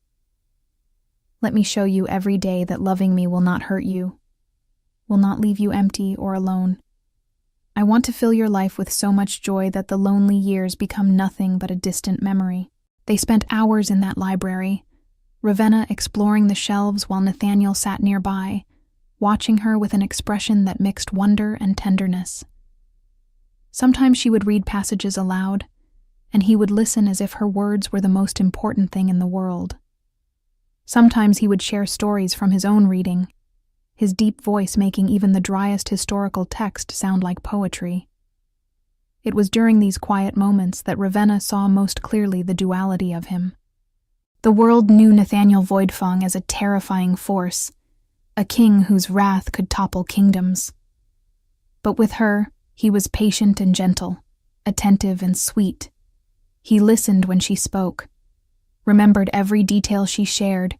Let me show you every day that loving me will not hurt you, will not leave you empty or alone. I want to fill your life with so much joy that the lonely years become nothing but a distant memory. They spent hours in that library, Ravenna exploring the shelves while Nathaniel sat nearby, watching her with an expression that mixed wonder and tenderness. Sometimes she would read passages aloud, and he would listen as if her words were the most important thing in the world. Sometimes he would share stories from his own reading, his deep voice making even the driest historical text sound like poetry. It was during these quiet moments that Ravenna saw most clearly the duality of him. The world knew Nathaniel Voidfang as a terrifying force, a king whose wrath could topple kingdoms. But with her, he was patient and gentle, attentive and sweet. He listened when she spoke, remembered every detail she shared,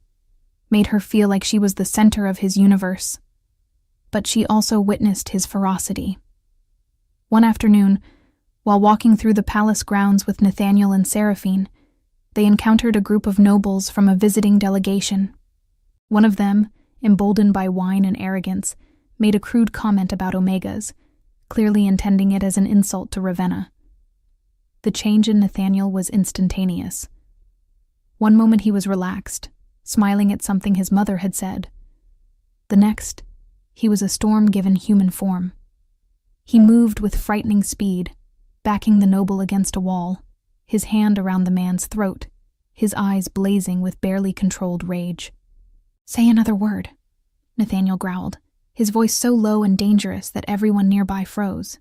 made her feel like she was the center of his universe. But she also witnessed his ferocity. One afternoon, while walking through the palace grounds with Nathaniel and Seraphine, they encountered a group of nobles from a visiting delegation. One of them, emboldened by wine and arrogance, made a crude comment about omegas, clearly intending it as an insult to Ravenna. The change in Nathaniel was instantaneous. One moment he was relaxed, smiling at something his mother had said. The next, he was a storm given human form. He moved with frightening speed, backing the noble against a wall, his hand around the man's throat, his eyes blazing with barely controlled rage. "Say another word," Nathaniel growled, his voice so low and dangerous that everyone nearby froze.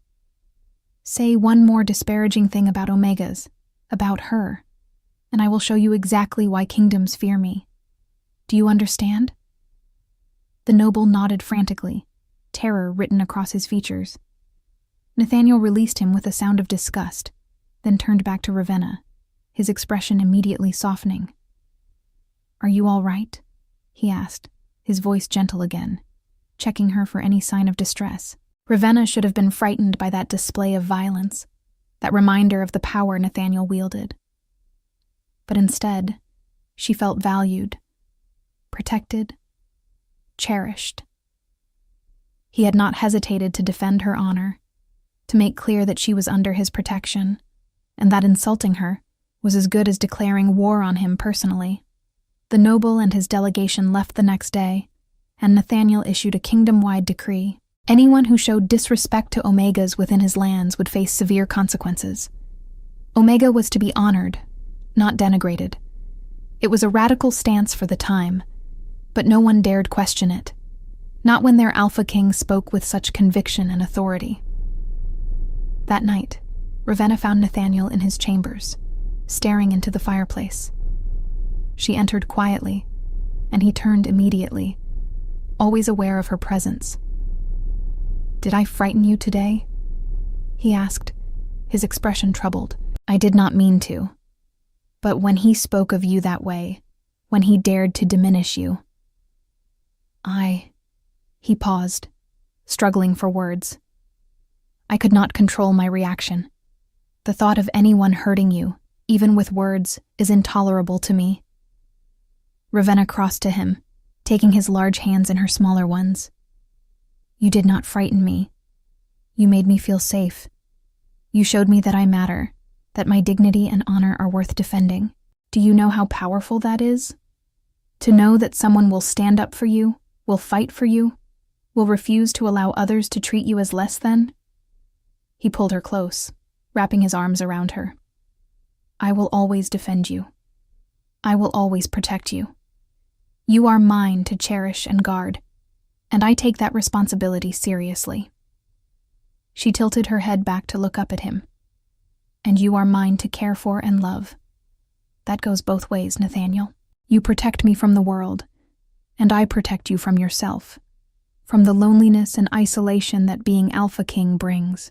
"Say one more disparaging thing about omegas, about her, and I will show you exactly why kingdoms fear me. Do you understand?" The noble nodded frantically, terror written across his features. Nathaniel released him with a sound of disgust, then turned back to Ravenna, his expression immediately softening. "Are you all right?" he asked, his voice gentle again, checking her for any sign of distress. Ravenna should have been frightened by that display of violence, that reminder of the power Nathaniel wielded. But instead, she felt valued, protected, cherished. He had not hesitated to defend her honor, to make clear that she was under his protection, and that insulting her was as good as declaring war on him personally. The noble and his delegation left the next day, and Nathaniel issued a kingdom-wide decree. Anyone who showed disrespect to Omegas within his lands would face severe consequences. Omega was to be honored, not denigrated. It was a radical stance for the time, but no one dared question it, not when their Alpha King spoke with such conviction and authority. That night, Ravenna found Nathaniel in his chambers, staring into the fireplace. She entered quietly, and he turned immediately, always aware of her presence. "Did I frighten you today?" he asked, his expression troubled. "I did not mean to. But when he spoke of you that way, when he dared to diminish you, He paused, struggling for words. I could not control my reaction. The thought of anyone hurting you, even with words, is intolerable to me. Ravenna crossed to him, taking his large hands in her smaller ones. You did not frighten me. You made me feel safe. You showed me that I matter, that my dignity and honor are worth defending. Do you know how powerful that is? To know that someone will stand up for you, will fight for you, will refuse to allow others to treat you as less than? He pulled her close, wrapping his arms around her. I will always defend you. I will always protect you. You are mine to cherish and guard, and I take that responsibility seriously. She tilted her head back to look up at him. And you are mine to care for and love. That goes both ways, Nathaniel. You protect me from the world, and I protect you from yourself, from the loneliness and isolation that being Alpha King brings.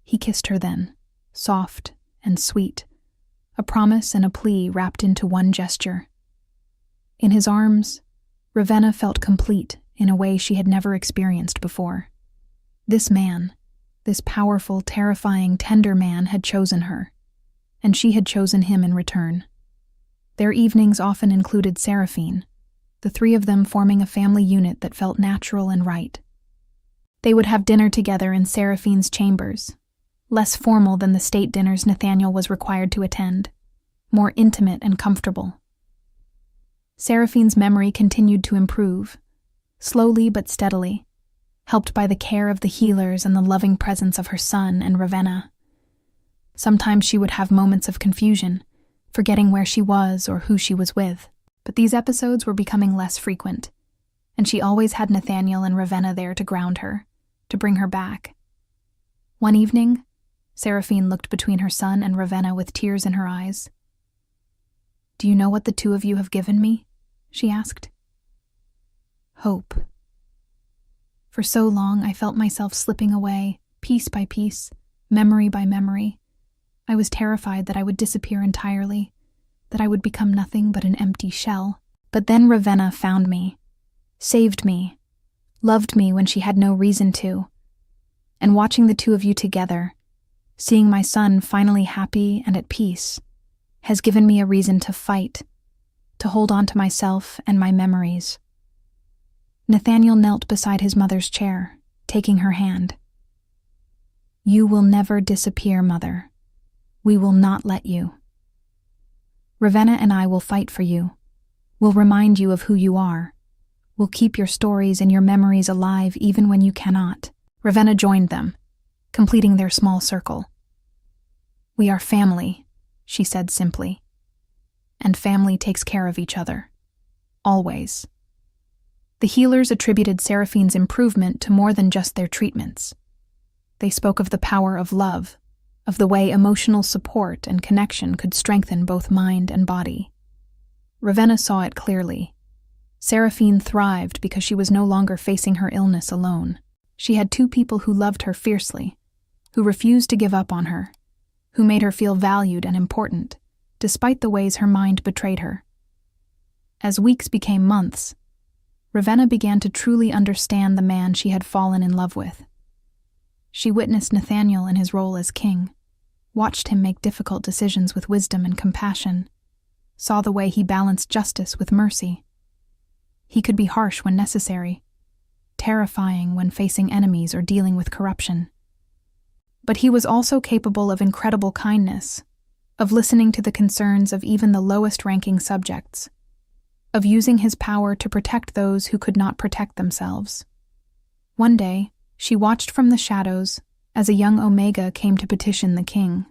He kissed her then, soft and sweet, a promise and a plea wrapped into one gesture. In his arms, Ravenna felt complete in a way she had never experienced before. This man, this powerful, terrifying, tender man had chosen her, and she had chosen him in return. Their evenings often included Seraphine, the three of them forming a family unit that felt natural and right. They would have dinner together in Seraphine's chambers, less formal than the state dinners Nathaniel was required to attend, more intimate and comfortable. Seraphine's memory continued to improve, slowly but steadily, helped by the care of the healers and the loving presence of her son and Ravenna. Sometimes she would have moments of confusion, forgetting where she was or who she was with. But these episodes were becoming less frequent, and she always had Nathaniel and Ravenna there to ground her, to bring her back. One evening, Seraphine looked between her son and Ravenna with tears in her eyes. Do you know what the two of you have given me? She asked. Hope. For so long, I felt myself slipping away, piece by piece, memory by memory. I was terrified that I would disappear entirely, that I would become nothing but an empty shell. But then Ravenna found me, saved me, loved me when she had no reason to. And watching the two of you together, seeing my son finally happy and at peace, has given me a reason to fight, to hold on to myself and my memories. Nathaniel knelt beside his mother's chair, taking her hand. You will never disappear, Mother. We will not let you. Ravenna and I will fight for you. We'll remind you of who you are. We'll keep your stories and your memories alive even when you cannot. Ravenna joined them, completing their small circle. We are family, she said simply. And family takes care of each other. Always. The healers attributed Seraphine's improvement to more than just their treatments. They spoke of the power of love, of the way emotional support and connection could strengthen both mind and body. Ravenna saw it clearly. Seraphine thrived because she was no longer facing her illness alone. She had two people who loved her fiercely, who refused to give up on her, who made her feel valued and important, despite the ways her mind betrayed her. As weeks became months, Ravenna began to truly understand the man she had fallen in love with. She witnessed Nathaniel in his role as king, watched him make difficult decisions with wisdom and compassion, saw the way he balanced justice with mercy. He could be harsh when necessary, terrifying when facing enemies or dealing with corruption. But he was also capable of incredible kindness, of listening to the concerns of even the lowest-ranking subjects, of using his power to protect those who could not protect themselves. One day, she watched from the shadows as a young Omega came to petition the king.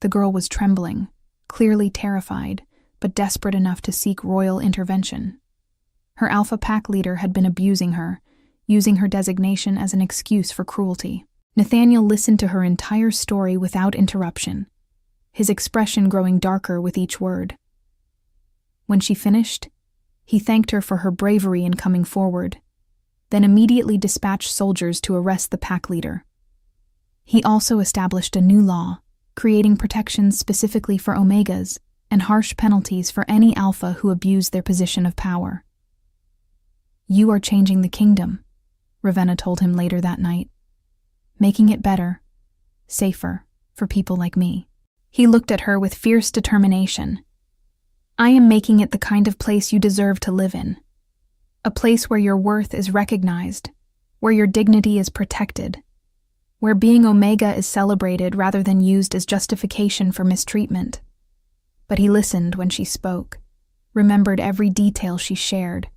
The girl was trembling, clearly terrified, but desperate enough to seek royal intervention. Her Alpha Pack leader had been abusing her, using her designation as an excuse for cruelty. Nathaniel listened to her entire story without interruption, his expression growing darker with each word. When she finished, he thanked her for her bravery in coming forward, then immediately dispatched soldiers to arrest the pack leader. He also established a new law, creating protections specifically for Omegas and harsh penalties for any Alpha who abused their position of power. "You are changing the kingdom," Ravenna told him later that night, "making it better, safer, for people like me." He looked at her with fierce determination. "I am making it the kind of place you deserve to live in. A place where your worth is recognized, where your dignity is protected, where being Omega is celebrated rather than used as justification for mistreatment." But he listened when she spoke, remembered every detail she shared,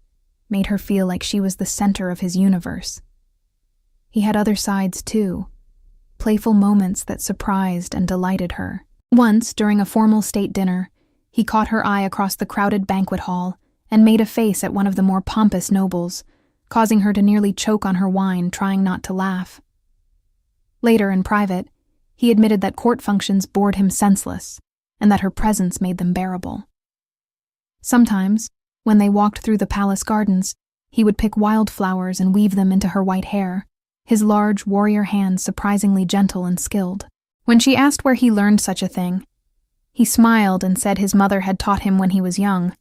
made her feel like she was the center of his universe. He had other sides too, playful moments that surprised and delighted her. Once, during a formal state dinner, he caught her eye across the crowded banquet hall and made a face at one of the more pompous nobles, causing her to nearly choke on her wine, trying not to laugh. Later, in private, he admitted that court functions bored him senseless, and that her presence made them bearable. Sometimes, when they walked through the palace gardens, he would pick wildflowers and weave them into her white hair, his large warrior hands surprisingly gentle and skilled. When she asked where he learned such a thing, he smiled and said his mother had taught him when he was young,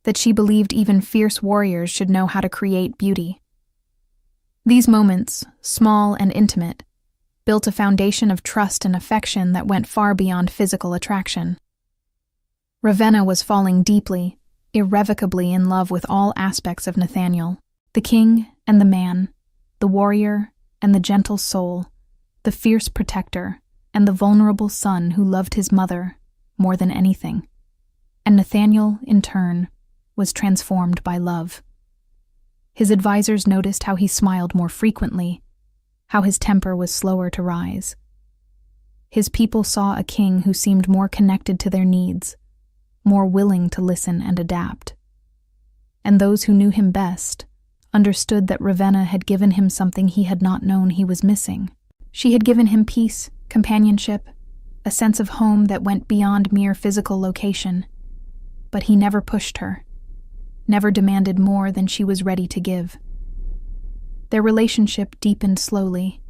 that she believed even fierce warriors should know how to create beauty. These moments, small and intimate, built a foundation of trust and affection that went far beyond physical attraction. Ravenna was falling deeply, irrevocably in love with all aspects of Nathaniel, the king and the man, the warrior and the gentle soul, the fierce protector and the vulnerable son who loved his mother more than anything. And Nathaniel, in turn, was transformed by love. His advisors noticed how he smiled more frequently, how his temper was slower to rise. His people saw a king who seemed more connected to their needs, more willing to listen and adapt. And those who knew him best understood that Ravenna had given him something he had not known he was missing. She had given him peace, companionship, a sense of home that went beyond mere physical location. But he never pushed her, never demanded more than she was ready to give. Their relationship deepened slowly,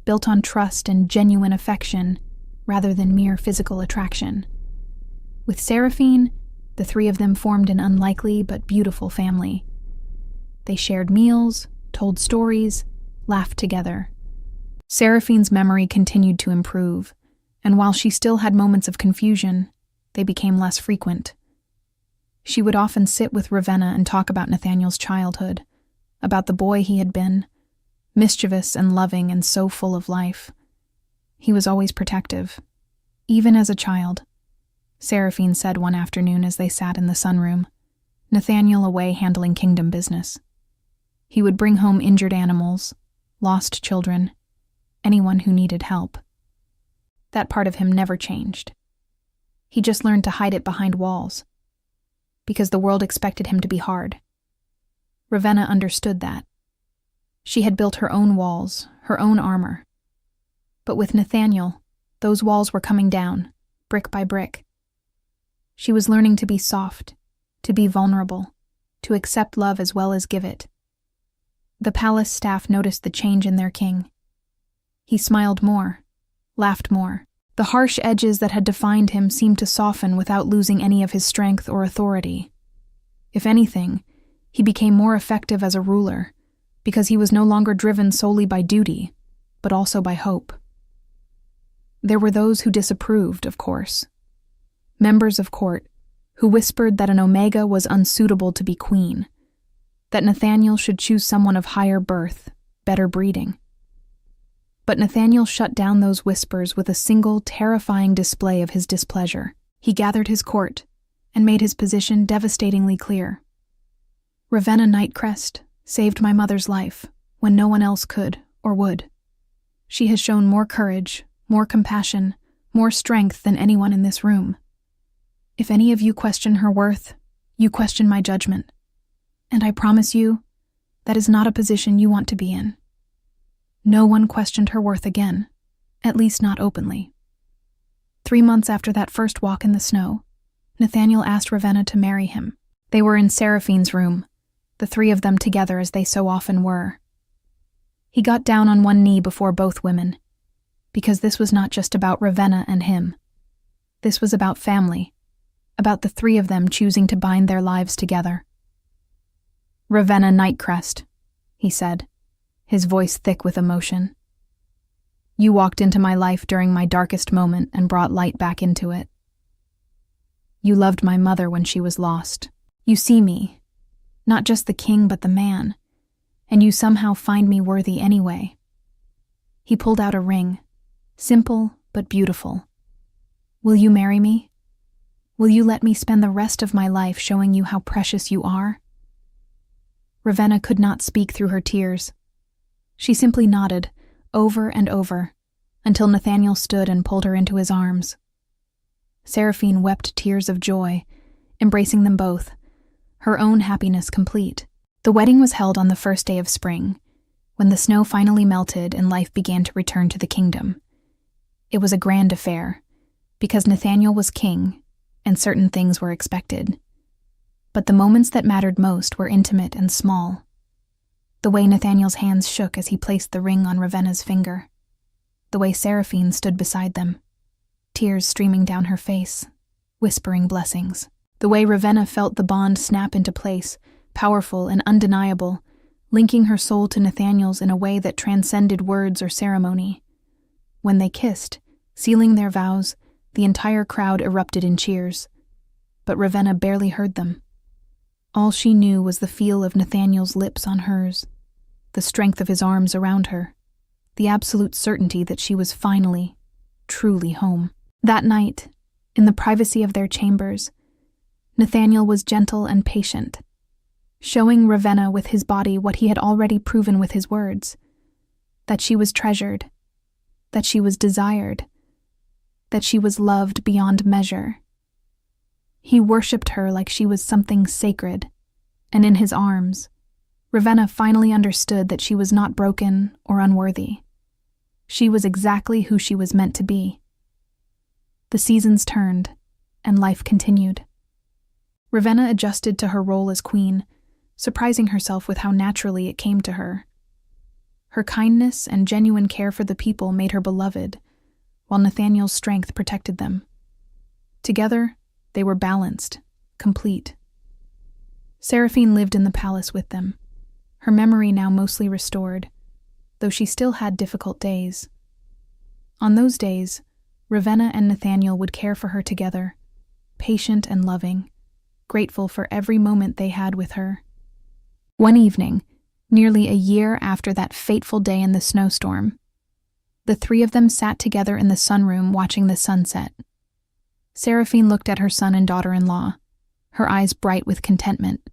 built on trust and genuine affection rather than mere physical attraction. With Seraphine, the three of them formed an unlikely but beautiful family. They shared meals, told stories, laughed together. Seraphine's memory continued to improve, and while she still had moments of confusion, they became less frequent. She would often sit with Ravenna and talk about Nathaniel's childhood, about the boy he had been, mischievous and loving and so full of life. He was always protective, even as a child, Seraphine said one afternoon as they sat in the sunroom, Nathaniel away handling kingdom business. He would bring home injured animals, lost children, anyone who needed help. That part of him never changed. He just learned to hide it behind walls, because the world expected him to be hard. Ravenna understood that. She had built her own walls, her own armor. But with Nathaniel, Those walls were coming down, brick by brick. She was learning to be soft, to be vulnerable, to accept love as well as give it. The palace staff noticed the change in their king. He smiled more, laughed more. The harsh edges that had defined him seemed to soften without losing any of his strength or authority. If anything, he became more effective as a ruler, because he was no longer driven solely by duty, but also by hope. There were those who disapproved, of course. Members of court who whispered that an Omega was unsuitable to be queen, that Nathaniel should choose someone of higher birth, better breeding. But Nathaniel shut down those whispers with a single terrifying display of his displeasure. He gathered his court and made his position devastatingly clear. Ravenna Nightcrest saved my mother's life when no one else could or would. She has shown more courage, more compassion, more strength than anyone in this room. If any of you question her worth, you question my judgment. And I promise you, that is not a position you want to be in. No one questioned her worth again, at least not openly. 3 months after that first walk in the snow, Nathaniel asked Ravenna to marry him. They were in Seraphine's room, the three of them together as they so often were. He got down on one knee before both women, because this was not just about Ravenna and him. This was about family, about the three of them choosing to bind their lives together. "Ravenna Nightcrest," he said, his voice thick with emotion. "You walked into my life during my darkest moment and brought light back into it. You loved my mother when she was lost. You see me, not just the king but the man, and you somehow find me worthy anyway." He pulled out a ring, simple but beautiful. "Will you marry me? Will you let me spend the rest of my life showing you how precious you are?" Ravenna could not speak through her tears. She simply nodded, over and over, until Nathaniel stood and pulled her into his arms. Seraphine wept tears of joy, embracing them both, her own happiness complete. The wedding was held on the first day of spring, when the snow finally melted and life began to return to the kingdom. It was a grand affair, because Nathaniel was king, and certain things were expected. But the moments that mattered most were intimate and small. The way Nathaniel's hands shook as he placed the ring on Ravenna's finger. The way Seraphine stood beside them, tears streaming down her face, whispering blessings. The way Ravenna felt the bond snap into place, powerful and undeniable, linking her soul to Nathaniel's in a way that transcended words or ceremony. When they kissed, sealing their vows, the entire crowd erupted in cheers. But Ravenna barely heard them. All she knew was the feel of Nathaniel's lips on hers, the strength of his arms around her, the absolute certainty that she was finally, truly home. That night, in the privacy of their chambers, Nathaniel was gentle and patient, showing Ravenna with his body what he had already proven with his words, that she was treasured, that she was desired, that she was loved beyond measure. He worshipped her like she was something sacred, and in his arms, Ravenna finally understood that she was not broken or unworthy. She was exactly who she was meant to be. The seasons turned, and life continued. Ravenna adjusted to her role as queen, surprising herself with how naturally it came to her. Her kindness and genuine care for the people made her beloved, while Nathaniel's strength protected them. Together, they were balanced, complete. Seraphine lived in the palace with them, her memory now mostly restored, though she still had difficult days. On those days, Ravenna and Nathaniel would care for her together, patient and loving, grateful for every moment they had with her. One evening, nearly a year after that fateful day in the snowstorm, the three of them sat together in the sunroom watching the sunset. Seraphine looked at her son and daughter-in-law, her eyes bright with contentment.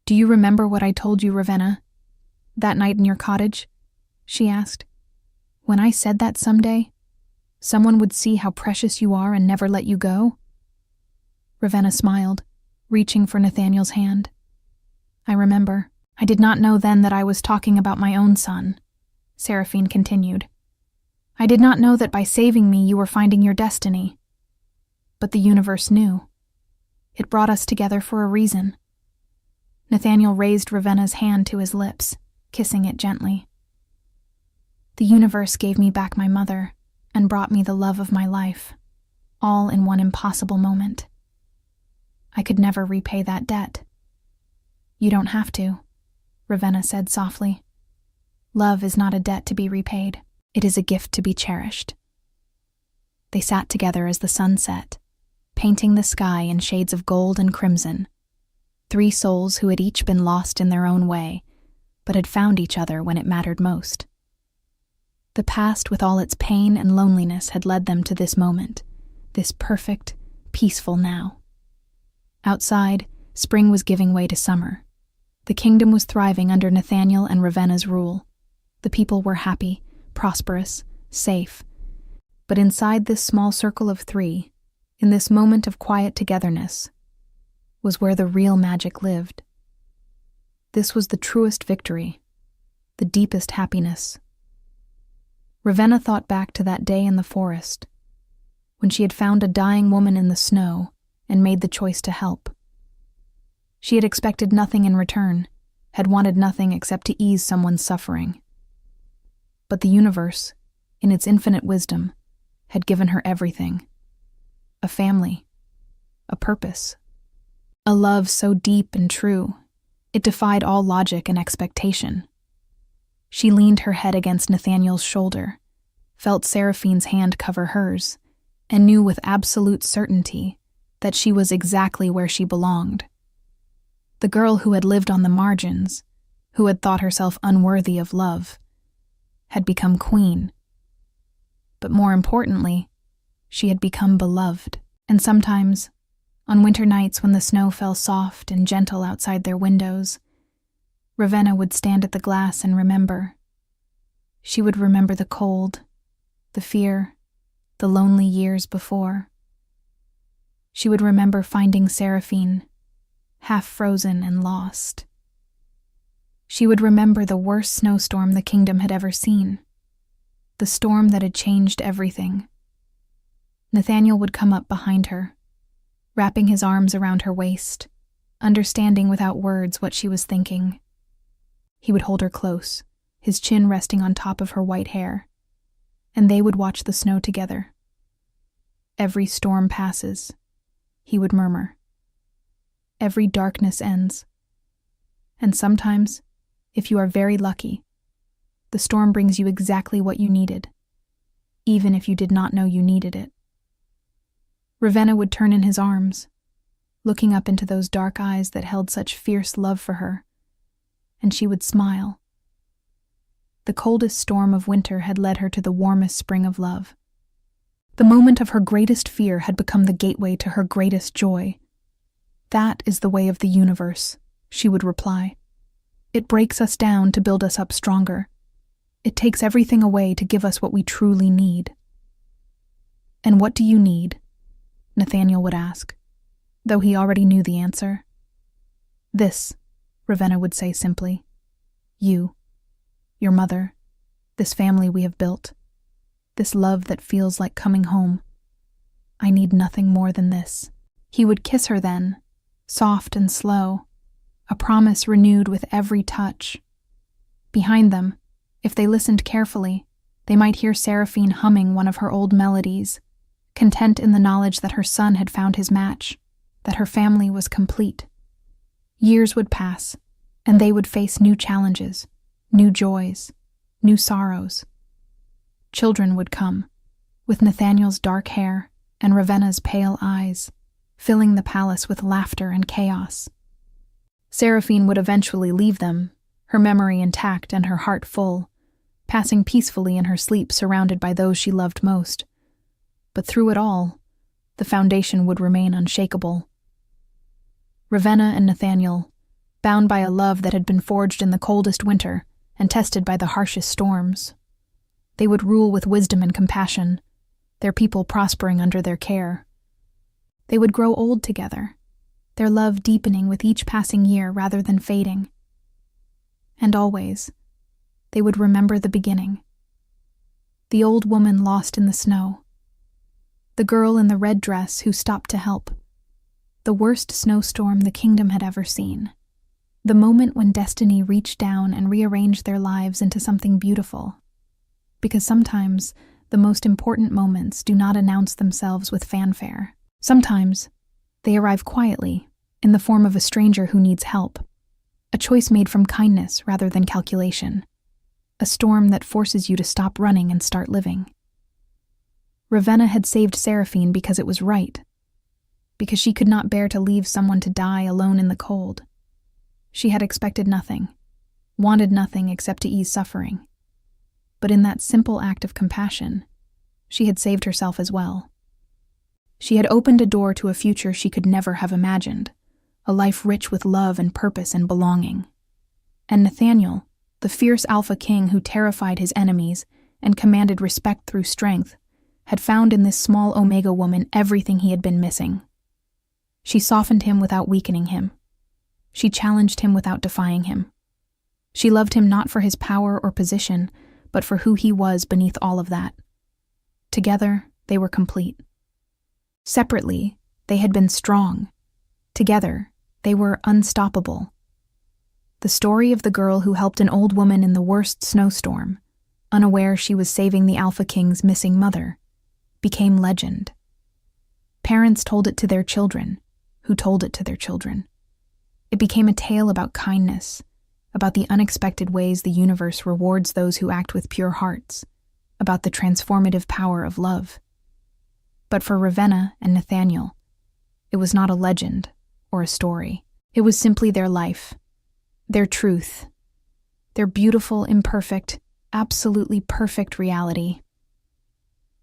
"Do you remember what I told you, Ravenna, that night in your cottage?" she asked. "When I said that someday, someone would see how precious you are and never let you go?" Ravenna smiled, reaching for Nathaniel's hand. "I remember. I did not know then that I was talking about my own son," Seraphine continued. I did not know that by saving me you were finding your destiny. But the universe knew. It brought us together for a reason." Nathaniel raised Ravenna's hand to his lips, kissing it gently. "The universe gave me back my mother and brought me the love of my life, all in one impossible moment. I could never repay that debt." "You don't have to," Ravenna said softly. "Love is not a debt to be repaid. It is a gift to be cherished." They sat together as the sun set, painting the sky in shades of gold and crimson, 3 souls who had each been lost in their own way, but had found each other when it mattered most. The past with all its pain and loneliness had led them to this moment, this perfect, peaceful now. Outside, spring was giving way to summer. The kingdom was thriving under Nathaniel and Ravenna's rule. The people were happy, prosperous, safe. But inside this small circle of 3, in this moment of quiet togetherness, was where the real magic lived. This was the truest victory, the deepest happiness. Ravenna thought back to that day in the forest, when she had found a dying woman in the snow and made the choice to help. She had expected nothing in return, had wanted nothing except to ease someone's suffering. But the universe, in its infinite wisdom, had given her everything. A family, a purpose, a love so deep and true, it defied all logic and expectation. She leaned her head against Nathaniel's shoulder, felt Seraphine's hand cover hers, and knew with absolute certainty that she was exactly where she belonged. The girl who had lived on the margins, who had thought herself unworthy of love, had become queen. But more importantly, she had become beloved. And sometimes, on winter nights when the snow fell soft and gentle outside their windows, Ravenna would stand at the glass and remember. She would remember the cold, the fear, the lonely years before. She would remember finding Seraphine, half frozen and lost. She would remember the worst snowstorm the kingdom had ever seen, the storm that had changed everything. Nathaniel would come up behind her, wrapping his arms around her waist, understanding without words what she was thinking. He would hold her close, his chin resting on top of her white hair, and they would watch the snow together. "Every storm passes," he would murmur. "Every darkness ends. And sometimes, if you are very lucky, the storm brings you exactly what you needed, even if you did not know you needed it." Ravenna would turn in his arms, looking up into those dark eyes that held such fierce love for her, and she would smile. The coldest storm of winter had led her to the warmest spring of love. The moment of her greatest fear had become the gateway to her greatest joy. "That is the way of the universe," she would reply. "It breaks us down to build us up stronger. It takes everything away to give us what we truly need." "And what do you need?" Nathaniel would ask, though he already knew the answer. "This," Ravenna would say simply. "You, your mother, this family we have built, this love that feels like coming home. I need nothing more than this." He would kiss her then, soft and slow, a promise renewed with every touch. Behind them, if they listened carefully, they might hear Seraphine humming one of her old melodies, content in the knowledge that her son had found his match, that her family was complete. Years would pass, and they would face new challenges, new joys, new sorrows. Children would come, with Nathaniel's dark hair and Ravenna's pale eyes, filling the palace with laughter and chaos. Seraphine would eventually leave them, her memory intact and her heart full, passing peacefully in her sleep surrounded by those she loved most. But through it all, the foundation would remain unshakable. Ravenna and Nathaniel, bound by a love that had been forged in the coldest winter and tested by the harshest storms. They would rule with wisdom and compassion, their people prospering under their care. They would grow old together, their love deepening with each passing year rather than fading. And always, they would remember the beginning. The old woman lost in the snow. The girl in the red dress who stopped to help. The worst snowstorm the kingdom had ever seen. The moment when destiny reached down and rearranged their lives into something beautiful. Because sometimes the most important moments do not announce themselves with fanfare. Sometimes they arrive quietly, in the form of a stranger who needs help. A choice made from kindness rather than calculation. A storm that forces you to stop running and start living. Ravenna had saved Seraphine because it was right. Because she could not bear to leave someone to die alone in the cold. She had expected nothing, wanted nothing except to ease suffering. But in that simple act of compassion, she had saved herself as well. She had opened a door to a future she could never have imagined, a life rich with love and purpose and belonging. And Nathaniel, the fierce alpha king who terrified his enemies and commanded respect through strength, had found in this small Omega woman everything he had been missing. She softened him without weakening him. She challenged him without defying him. She loved him not for his power or position, but for who he was beneath all of that. Together, they were complete. Separately, they had been strong. Together, they were unstoppable. The story of the girl who helped an old woman in the worst snowstorm, unaware she was saving the Alpha King's missing mother, became legend. Parents told it to their children, who told it to their children. It became a tale about kindness, about the unexpected ways the universe rewards those who act with pure hearts, about the transformative power of love. But for Ravenna and Nathaniel, it was not a legend or a story. It was simply their life, their truth, their beautiful, imperfect, absolutely perfect reality.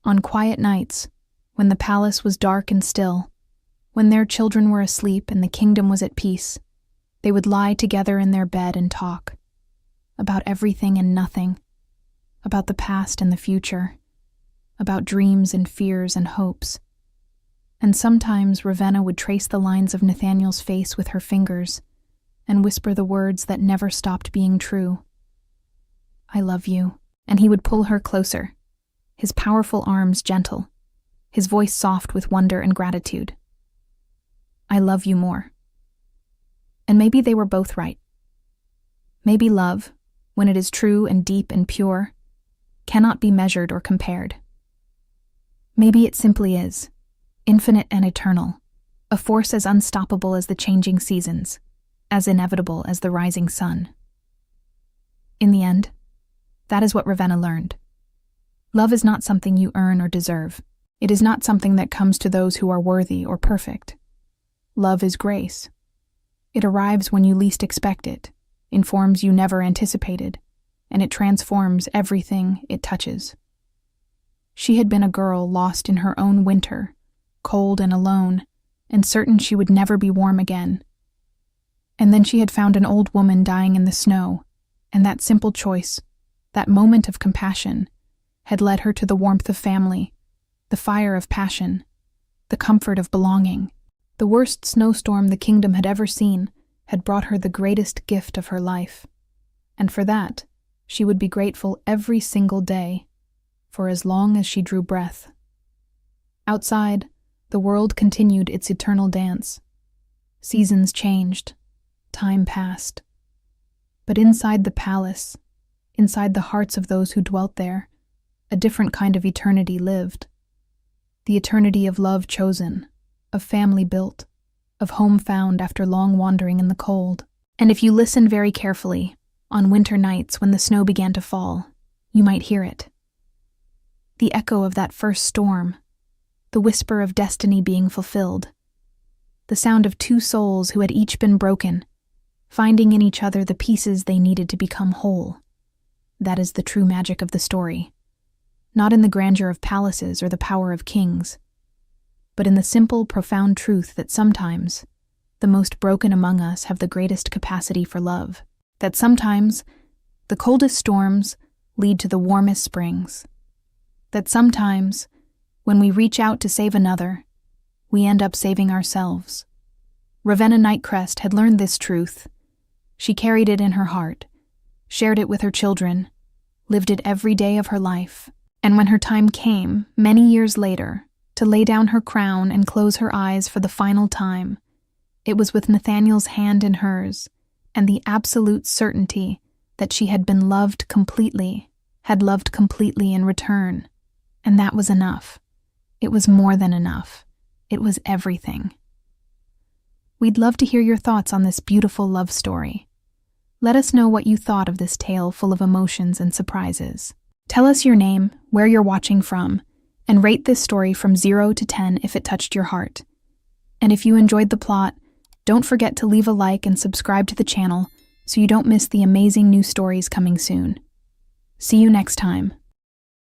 On quiet nights, when the palace was dark and still, when their children were asleep and the kingdom was at peace, they would lie together in their bed and talk about everything and nothing, about the past and the future, about dreams and fears and hopes. And sometimes Ravenna would trace the lines of Nathaniel's face with her fingers and whisper the words that never stopped being true. "I love you." And he would pull her closer, his powerful arms gentle, his voice soft with wonder and gratitude. "I love you more." And maybe they were both right. Maybe love, when it is true and deep and pure, cannot be measured or compared. Maybe it simply is, infinite and eternal, a force as unstoppable as the changing seasons, as inevitable as the rising sun. In the end, that is what Ravenna learned. Love is not something you earn or deserve. It is not something that comes to those who are worthy or perfect. Love is grace. It arrives when you least expect it, in forms you never anticipated, and it transforms everything it touches. She had been a girl lost in her own winter, cold and alone, and certain she would never be warm again. And then she had found an old woman dying in the snow, and that simple choice, that moment of compassion, had led her to the warmth of family, the fire of passion, the comfort of belonging. The worst snowstorm the kingdom had ever seen had brought her the greatest gift of her life, and for that, she would be grateful every single day, for as long as she drew breath. Outside, the world continued its eternal dance. Seasons changed, time passed. But inside the palace, inside the hearts of those who dwelt there, a different kind of eternity lived. The eternity of love chosen, of family built, of home found after long wandering in the cold. And if you listen very carefully, on winter nights when the snow began to fall, you might hear it. The echo of that first storm, the whisper of destiny being fulfilled, the sound of two souls who had each been broken, finding in each other the pieces they needed to become whole. That is the true magic of the story, not in the grandeur of palaces or the power of kings, but in the simple, profound truth that sometimes the most broken among us have the greatest capacity for love, that sometimes the coldest storms lead to the warmest springs, that sometimes, when we reach out to save another, we end up saving ourselves. Ravenna Nightcrest had learned this truth. She carried it in her heart, shared it with her children, lived it every day of her life. And when her time came, many years later, to lay down her crown and close her eyes for the final time, it was with Nathaniel's hand in hers and the absolute certainty that she had been loved completely, had loved completely in return. And that was enough. It was more than enough. It was everything. We'd love to hear your thoughts on this beautiful love story. Let us know what you thought of this tale full of emotions and surprises. Tell us your name, where you're watching from, and rate this story from 0 to 10 if it touched your heart. And if you enjoyed the plot, don't forget to leave a like and subscribe to the channel so you don't miss the amazing new stories coming soon. See you next time.